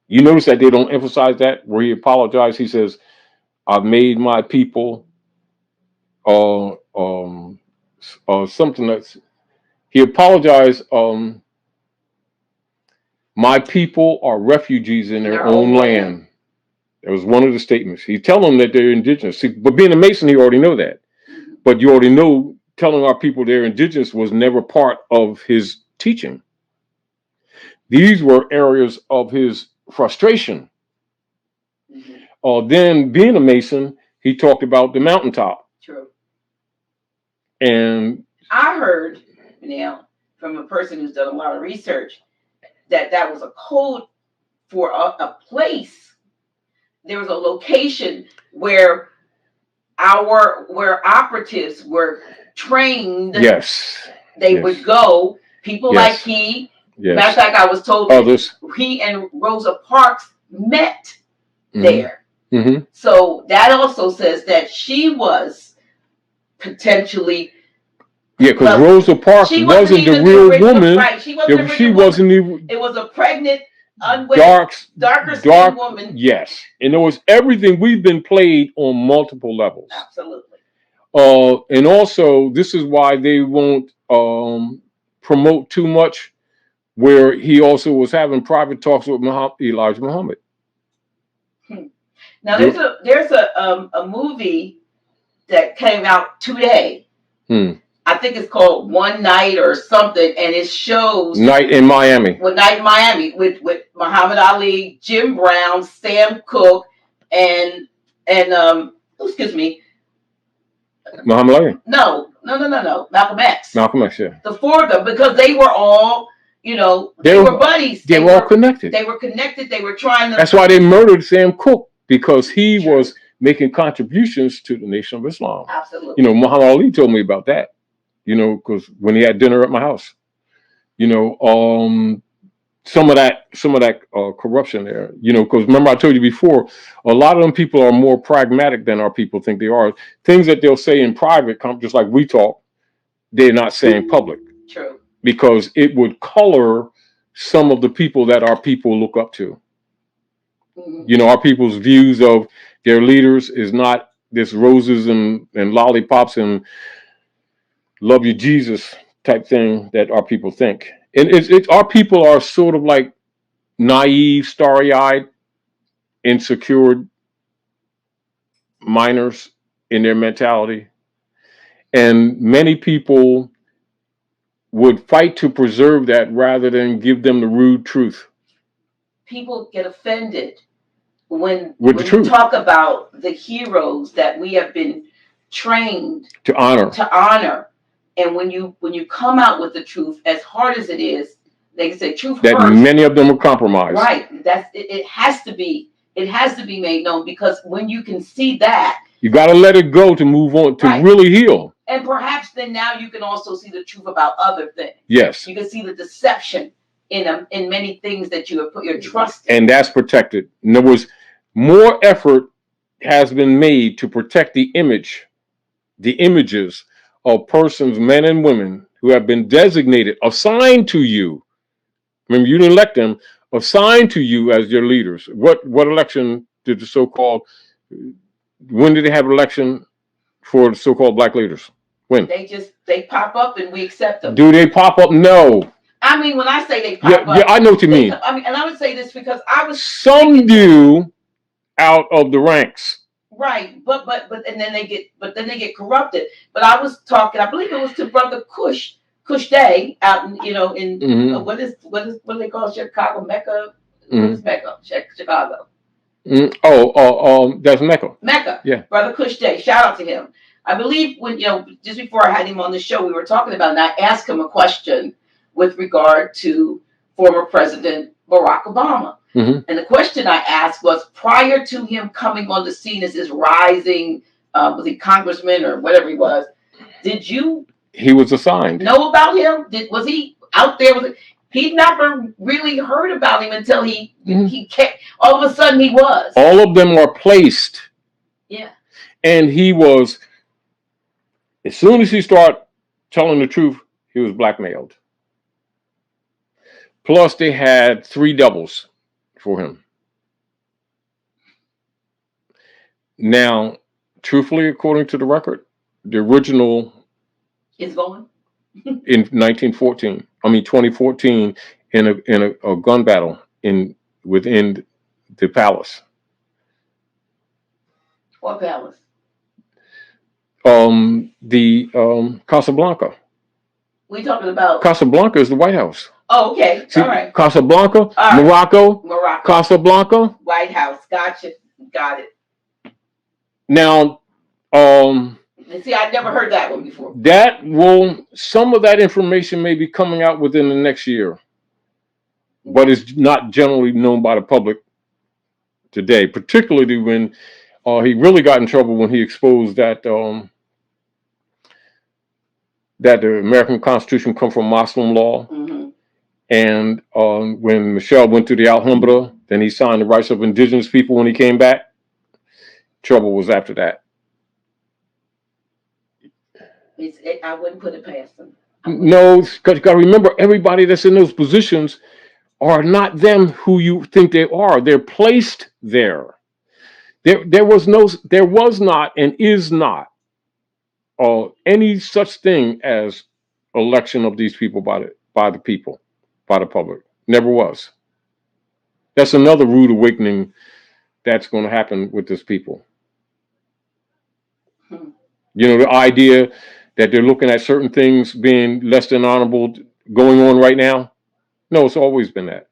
Speaker 2: You notice that they don't emphasize that where he apologized. He says, I've made my people something that's, he apologized, my people are refugees in their own land. That was one of the statements. He's telling them that they're indigenous. See, but being a Mason, you already know that. But you already know telling our people they're indigenous was never part of his teaching. These were areas of his frustration. Then being a Mason, he talked about the mountaintop.
Speaker 1: True.
Speaker 2: And
Speaker 1: I heard, from a person who's done a lot of research, that was a code for a place. There was a location where operatives were trained.
Speaker 2: Yes.
Speaker 1: They would go. People like he. Yes. Matter of fact, I was told others. He and Rosa Parks met there. Mm-hmm. So that also says that she was potentially.
Speaker 2: Yeah, because Rosa Parks wasn't the real woman.
Speaker 1: Right, she wasn't even. It was a pregnant, unwed, darker skinned woman.
Speaker 2: Yes, and there was everything. We've been played on multiple levels.
Speaker 1: Absolutely.
Speaker 2: And also, this is why they won't promote too much. Where he also was having private talks with Elijah Muhammad.
Speaker 1: Now there's a movie that came out today. I think it's called One Night or something, and it shows
Speaker 2: Night in Miami.
Speaker 1: Night in Miami with Muhammad Ali, Jim Brown, Sam Cooke, and excuse me,
Speaker 2: Muhammad Ali.
Speaker 1: No, Malcolm X.
Speaker 2: Malcolm X, yeah.
Speaker 1: The four of them, because they were all, they were buddies.
Speaker 2: They were all connected.
Speaker 1: They were connected. They were trying to.
Speaker 2: That's why they murdered Sam Cooke, because he was making contributions to the Nation of Islam.
Speaker 1: Absolutely.
Speaker 2: Muhammad Ali told me about that. Because when he had dinner at my house, some of that corruption there, because remember I told you before, a lot of them people are more pragmatic than our people think they are. Things that they'll say in private, just like we talk, they're not saying public.
Speaker 1: True.
Speaker 2: Because it would color some of the people that our people look up to. Mm-hmm. Our people's views of their leaders is not this roses and lollipops and love you Jesus type thing that our people think. And it's our people are sort of like naive, starry-eyed, insecure minors in their mentality. And many people would fight to preserve that rather than give them the rude truth.
Speaker 1: People get offended when you talk about the heroes that we have been trained
Speaker 2: to honor.
Speaker 1: And when you come out with the truth, as hard as it is, they can say truth
Speaker 2: that
Speaker 1: first.
Speaker 2: Many of them are compromised.
Speaker 1: Right. It has to be made known, because when you can see that,
Speaker 2: you got to let it go to move on, to really heal.
Speaker 1: And perhaps then now you can also see the truth about other things.
Speaker 2: Yes.
Speaker 1: You can see the deception in many things that you have put your trust in.
Speaker 2: And that's protected. In other words, more effort has been made to protect the images of persons, men and women, who have been designated, assigned to you. Remember, you didn't elect them, assigned to you as your leaders. What election did the so-called, when did they have an election for the so-called black leaders? When?
Speaker 1: They pop up and we accept them.
Speaker 2: Do they pop up? No.
Speaker 1: I mean, when I say they pop up.
Speaker 2: Yeah, I know what you mean.
Speaker 1: I mean, and I would say this because I was.
Speaker 2: Some do out of the ranks.
Speaker 1: Right, but and then they get corrupted. But I was talking, I believe it was to Brother Cush Day out in
Speaker 2: Mm-hmm.
Speaker 1: What do they call Chicago, Mecca?
Speaker 2: Mm-hmm.
Speaker 1: What is Mecca? Chicago.
Speaker 2: Mm-hmm. That's Mecca.
Speaker 1: Mecca.
Speaker 2: Yeah.
Speaker 1: Brother Cush Day. Shout out to him. I believe when just before I had him on the show, we were talking about, and I asked him a question with regard to former President Barack Obama.
Speaker 2: Mm-hmm.
Speaker 1: And the question I asked was, prior to him coming on the scene as this rising, was he congressman or whatever he was, did you?
Speaker 2: He was assigned.
Speaker 1: Know about him? Was he out there? He never really heard about him until he came. All of a sudden he was.
Speaker 2: All of them are placed.
Speaker 1: Yeah.
Speaker 2: And he was, as soon as he started telling the truth, he was blackmailed. Plus they had 3 doubles for him. Now, truthfully, according to the record, the original
Speaker 1: is going
Speaker 2: in 2014 in a gun battle within the palace.
Speaker 1: What palace?
Speaker 2: The Casablanca.
Speaker 1: We talking about
Speaker 2: Casablanca is the White House.
Speaker 1: Oh, okay.
Speaker 2: See,
Speaker 1: all right.
Speaker 2: Casablanca,
Speaker 1: right.
Speaker 2: Morocco, Casablanca,
Speaker 1: White House. Gotcha. Got it.
Speaker 2: Now,
Speaker 1: see, I never heard that one before.
Speaker 2: Some of that information may be coming out within the next year, but it's not generally known by the public today, particularly when he really got in trouble when he exposed that that the American Constitution come from Muslim law.
Speaker 1: Mm-hmm.
Speaker 2: And when Michelle went to the Alhambra, then he signed the rights of indigenous people when he came back. Trouble was after that.
Speaker 1: I wouldn't put it past them.
Speaker 2: No, because you got to remember, everybody that's in those positions are not them who you think they are. They're placed there. There was not and is not any such thing as election of these people by the people, by the public. Never was. That's another rude awakening that's going to happen with this people. The idea that they're looking at certain things being less than honorable going on right now. No, it's always been that.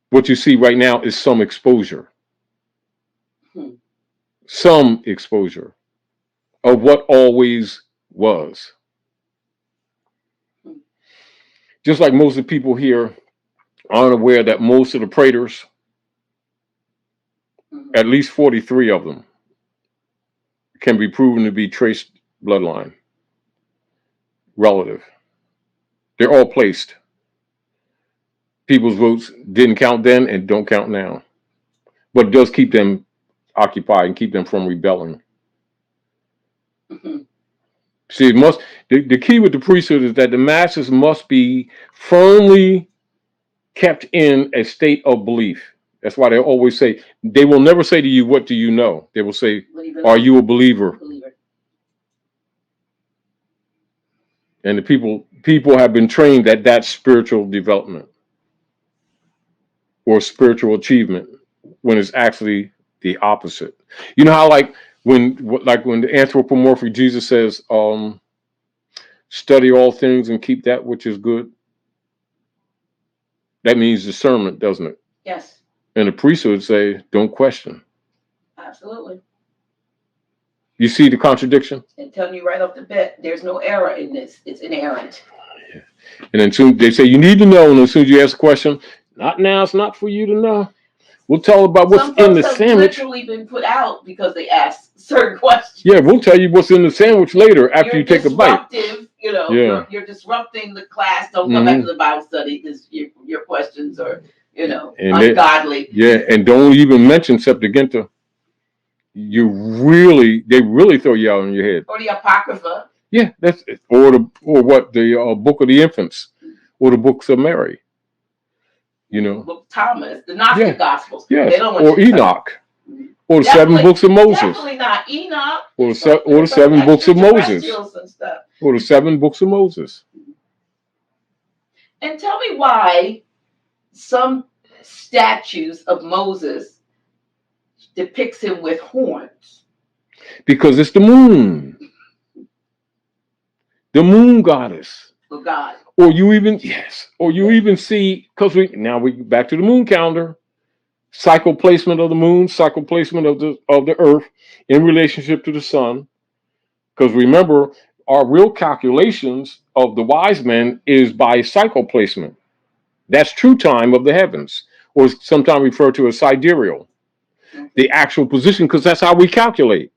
Speaker 2: What you see right now is some exposure. Some exposure of what always was. Just like most of the people here aren't aware that most of the praetors, at least 43 of them, can be proven to be traced bloodline, relative. They're all placed. People's votes didn't count then and don't count now. But it does keep them occupied and keep them from rebelling.
Speaker 1: Mm-hmm.
Speaker 2: See, the key with the priesthood is that the masses must be firmly kept in a state of belief. That's why they always say, they will never say to you, what do you know? They will say, are you a believer? And the people have been trained at that spiritual development or spiritual achievement, when it's actually the opposite. You know how when the anthropomorphic Jesus says, study all things and keep that which is good. That means discernment, doesn't it?
Speaker 1: Yes.
Speaker 2: And the priesthood say, don't question.
Speaker 1: Absolutely.
Speaker 2: You see the contradiction?
Speaker 1: And telling you right off the bat, there's no error in this. It's inerrant.
Speaker 2: Yeah. And then soon they say, you need to know. And as soon as you ask a question, not now, it's not for you to know. We'll tell about what's in the sandwich.
Speaker 1: Some literally been put out because they asked certain questions.
Speaker 2: Yeah, we'll tell you what's in the sandwich later after you take a bite.
Speaker 1: You know,
Speaker 2: Yeah.
Speaker 1: you're disrupting the class. Don't come back to the Bible study because your questions are, you know,
Speaker 2: And
Speaker 1: ungodly.
Speaker 2: and don't even mention Septuaginta. They really throw you out on your head.
Speaker 1: Or the Apocrypha.
Speaker 2: Yeah, that's or what the Book of the Infants, or the books of Mary. You know,
Speaker 1: Book Thomas, the Gnostic Gospels.
Speaker 2: Yes,
Speaker 1: They don't want
Speaker 2: or Enoch, or the seven books of Moses.
Speaker 1: Definitely not Enoch.
Speaker 2: Or the seven books of Moses.
Speaker 1: And stuff.
Speaker 2: Or the seven books of Moses.
Speaker 1: And tell me why some statues of Moses depicts him with horns.
Speaker 2: Because it's the moon. The moon goddess.
Speaker 1: The god.
Speaker 2: Or you even see, because we back to the moon calendar. Cycle placement of the moon, cycle placement of the earth in relationship to the sun. Because remember, our real calculations of the wise men is by cycle placement. That's true time of the heavens, or sometimes referred to as sidereal. The actual position, because that's how we calculate.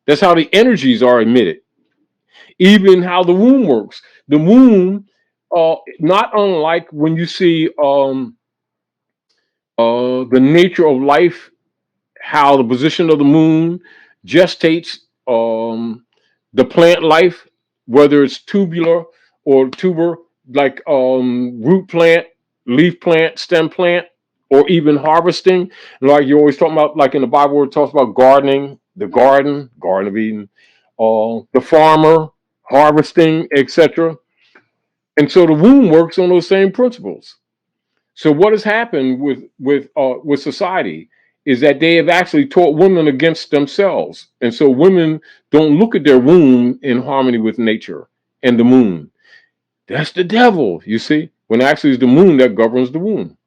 Speaker 2: That's how the energies are emitted. Even how the womb works. The womb, not unlike when you see the nature of life, how the position of the moon gestates the plant life, whether it's tubular or tuber, like root plant, leaf plant, stem plant, or even harvesting. Like you're always talking about, like in the Bible, it talks about gardening, the Garden of Eden, the farmer, harvesting, etc. And so the womb works on those same principles. So what has happened with society is that they have actually taught women against themselves. And so women don't look at their womb in harmony with nature and the moon. That's the devil, you see, when actually it's the moon that governs the womb.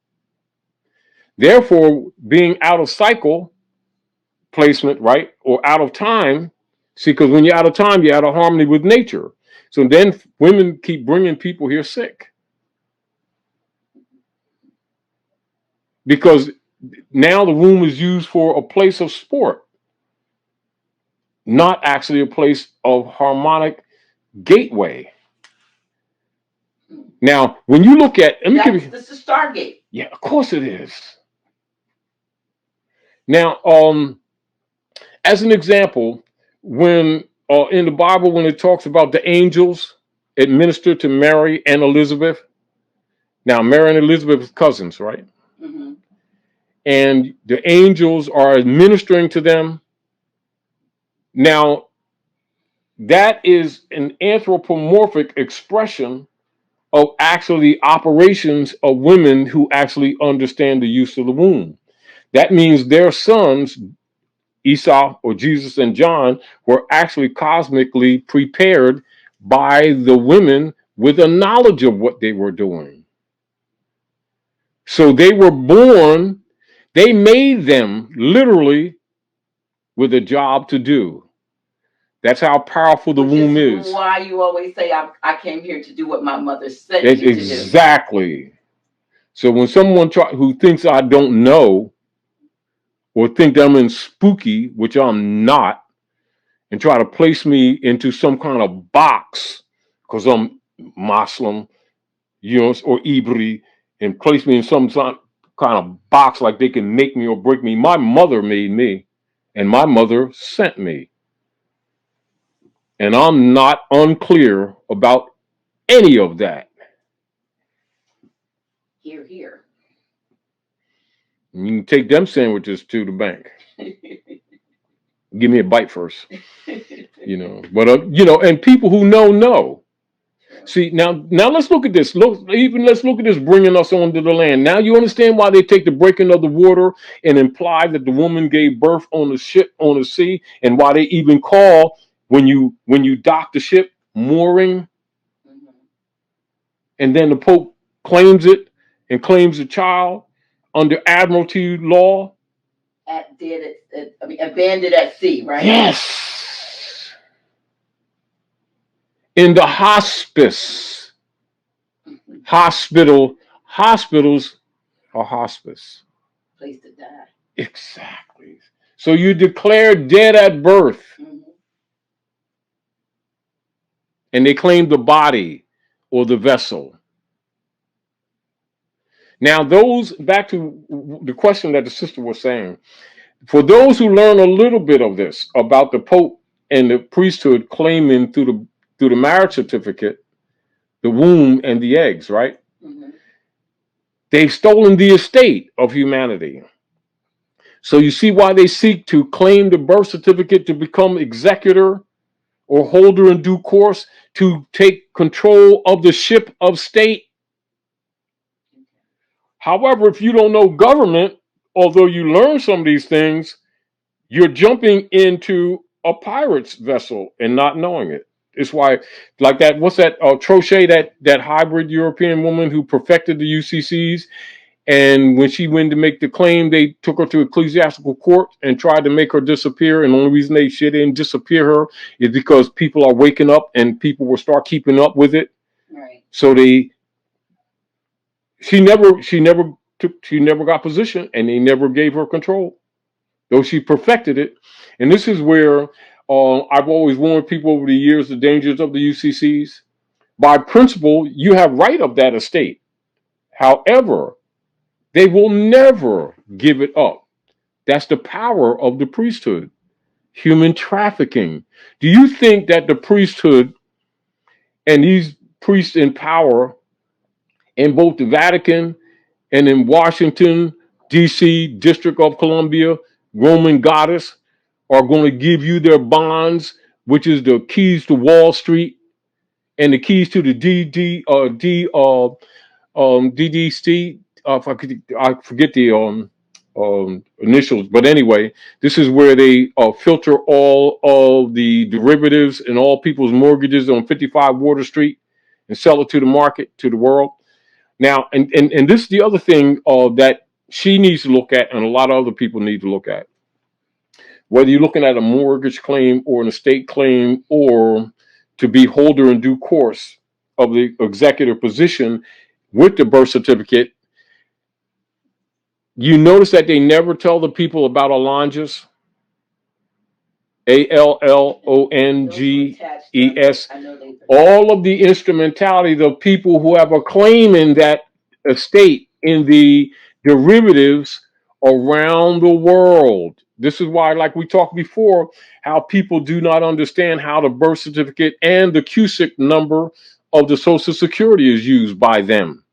Speaker 2: Therefore, being out of cycle placement, right, or out of time, see, because when you're out of time, you're out of harmony with nature. So then women keep bringing people here sick. Because now the womb is used for a place of sport, not actually a place of harmonic gateway. Now, when you look at,
Speaker 1: this is Stargate.
Speaker 2: Yeah, of course it is. Now, as an example, when in the Bible, when it talks about the angels administered to Mary and Elizabeth, now Mary and Elizabeth are cousins, right? Mm-hmm. And the angels are administering to them. Now, that is an anthropomorphic expression of actually operations of women who actually understand the use of the womb. That means their sons, Esau or Jesus and John, were actually cosmically prepared by the women with a knowledge of what they were doing. So they were born, they made them literally with a job to do. That's how powerful the womb is.
Speaker 1: Why you always say I came here to do what my mother said me to do.
Speaker 2: Exactly. So when someone who thinks I don't know, or think that I'm in spooky, which I'm not, and try to place me into some kind of box because I'm Muslim, or Ibri, and place me in some kind of box like they can make me or break me. My mother made me, and my mother sent me. And I'm not unclear about any of that.
Speaker 1: Here, here.
Speaker 2: You can take them sandwiches to the bank. Give me a bite first. But and people who know. See, now let's look at this. Let's look at this bringing us onto the land. Now you understand why they take the breaking of the water and imply that the woman gave birth on the ship on the sea, and why they even call when you dock the ship mooring. Mm-hmm. And then the Pope claims it and claims the child under admiralty law.
Speaker 1: Abandoned at sea, right?
Speaker 2: Yes. In the hospice. Hospitals are hospice.
Speaker 1: Place to die.
Speaker 2: Exactly. So you declare dead at birth. Mm-hmm. and they claim the body or the vessel. Now, those, back to the question that the sister was saying, for those who learn a little bit of this about the Pope and the priesthood claiming through the marriage certificate, the womb and the eggs, right? Mm-hmm. They've stolen the estate of humanity. So you see why they seek to claim the birth certificate to become executor or holder in due course, to take control of the ship of state. However, if you don't know government, although you learn some of these things, you're jumping into a pirate's vessel and not knowing it. It's why, like that, what's that, Trochet, that hybrid European woman who perfected the UCCs. And when she went to make the claim, they took her to ecclesiastical court and tried to make her disappear. And the only reason they didn't disappear her is because people are waking up and people will start keeping up with it. Right. So she never got position, and they never gave her control, though she perfected it. And this is where I've always warned people over the years the dangers of the UCCs. By principle, you have right of that estate. However, they will never give it up. That's the power of the priesthood. Human trafficking. Do you think that the priesthood and these priests in power in both the Vatican and in Washington, D.C., District of Columbia, Roman Goddess, are going to give you their bonds, which is the keys to Wall Street and the keys to the DDC? I forget the initials, but anyway, this is where they filter all of the derivatives and all people's mortgages on 55 Water Street and sell it to the market, to the world. Now, and this is the other thing that she needs to look at, and a lot of other people need to look at. Whether you're looking at a mortgage claim or an estate claim, or to be holder in due course of the executive position with the birth certificate, you notice that they never tell the people about allonges. ALLONGES. All of the instrumentality, the people who have a claim in that estate in the derivatives around the world. This is why, like we talked before, how people do not understand how the birth certificate and the CUSIC number of the Social Security is used by them.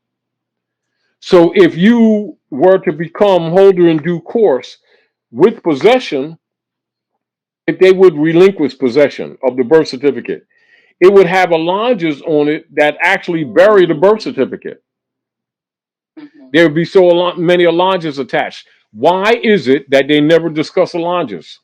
Speaker 2: So if you were to become holder in due course with possession, if they would relinquish possession of the birth certificate, it would have allonges on it that actually bury the birth certificate. Mm-hmm. There would be so many allonges attached. Why is it that they never discuss allonges?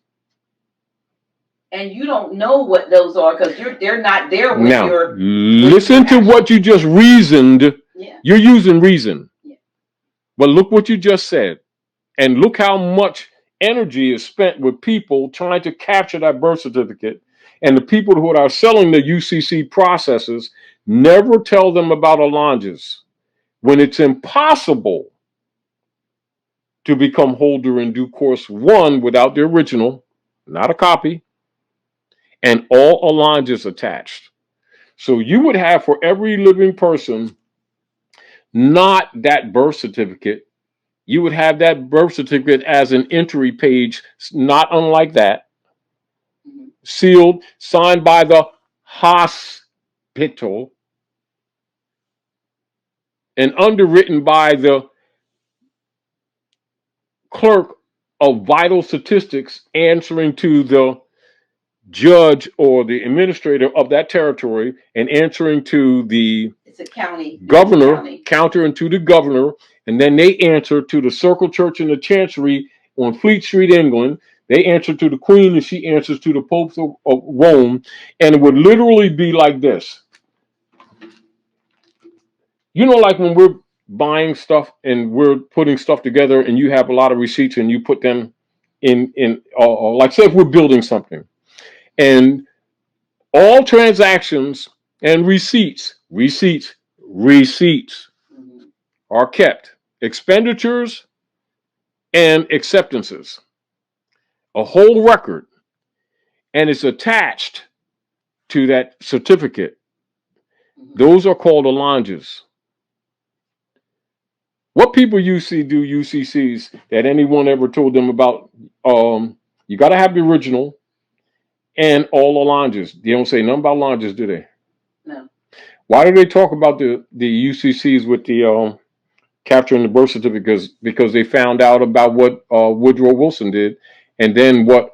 Speaker 1: And you don't know what those are because they're not there with
Speaker 2: now,
Speaker 1: your.
Speaker 2: Listen to what you just reasoned. Yeah. You're using reason. Yeah. But look what you just said. And look how much energy is spent with people trying to capture that birth certificate. And the people who are selling the UCC processes never tell them about allonges when it's impossible to become holder in due course, one, without the original, not a copy, and all allonges attached. So you would have for every living person not that birth certificate. You would have that birth certificate as an entry page, not unlike that, sealed, signed by the hospital, and underwritten by the clerk of vital statistics, answering to the judge or the administrator of that territory, and answering to the governor, countering to the governor, and then they answer to the Circle Church and the Chancery on Fleet Street, England. They answer to the Queen, and she answers to the Pope of Rome. And it would literally be like this. You know, like when we're buying stuff and we're putting stuff together, and you have a lot of receipts, and you put them in like, say if we're building something, and all transactions and receipts are kept. Expenditures and acceptances. A whole record. And it's attached to that certificate. Those are called alonges. What people usually do UCCs that anyone ever told them about? You got to have the original and all alonges. They don't say nothing about alonges, do they?
Speaker 1: No.
Speaker 2: Why do they talk about the UCCs with the capturing the birth certificates? Because they found out about what Woodrow Wilson did, and then what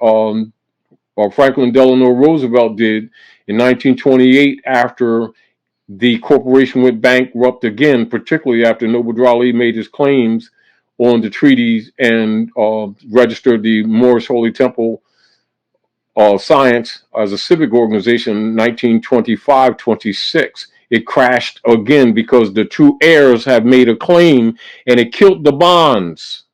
Speaker 2: Franklin Delano Roosevelt did in 1928 after the corporation went bankrupt again, particularly after Noble Ali made his claims on the treaties and registered the Moorish Holy Temple Science as a civic organization in 1925-26. It crashed again because the true heirs have made a claim and it killed the bonds.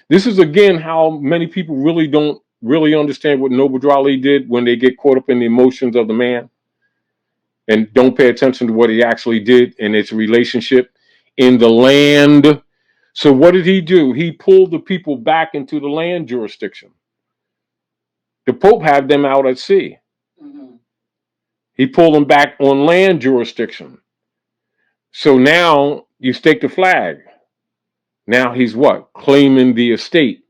Speaker 2: This is again how many people really don't really understand what Noble Ali did when they get caught up in the emotions of the man and don't pay attention to what he actually did in its relationship in the land. So what did he do? He pulled the people back into the land jurisdiction. The Pope had them out at sea. He pulled them back on land jurisdiction. So now you stake the flag. Now he's what? Claiming the estate.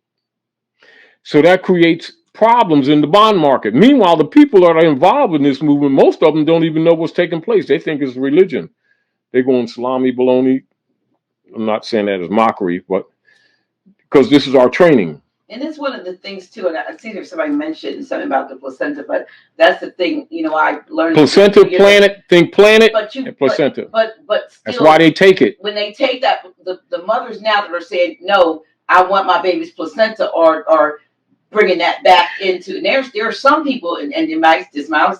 Speaker 2: So that creates problems in the bond market. Meanwhile, the people that are involved in this movement, most of them don't even know what's taking place. They think it's religion. They're going salami, baloney. I'm not saying that as mockery, but because this is our training.
Speaker 1: And it's one of the things too, and I see if somebody mentioned something about the placenta, but that's the thing, I learned.
Speaker 2: Placenta, planet, think planet,
Speaker 1: but
Speaker 2: and placenta.
Speaker 1: But still,
Speaker 2: that's why they take it.
Speaker 1: When they take that, the mothers now that are saying, no, I want my baby's placenta, or bringing that back into, and there are some people, and this might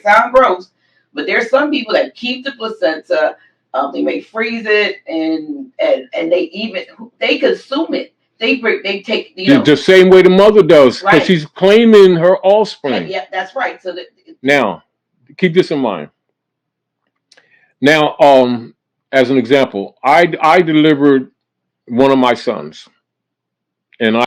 Speaker 1: sound gross, but there's some people that keep the placenta. They may freeze it, and they consume it. They take
Speaker 2: the same way the mother does, because right. She's claiming her offspring.
Speaker 1: Yeah, that's right. So
Speaker 2: now, keep this in mind. Now, as an example, I delivered one of my sons, and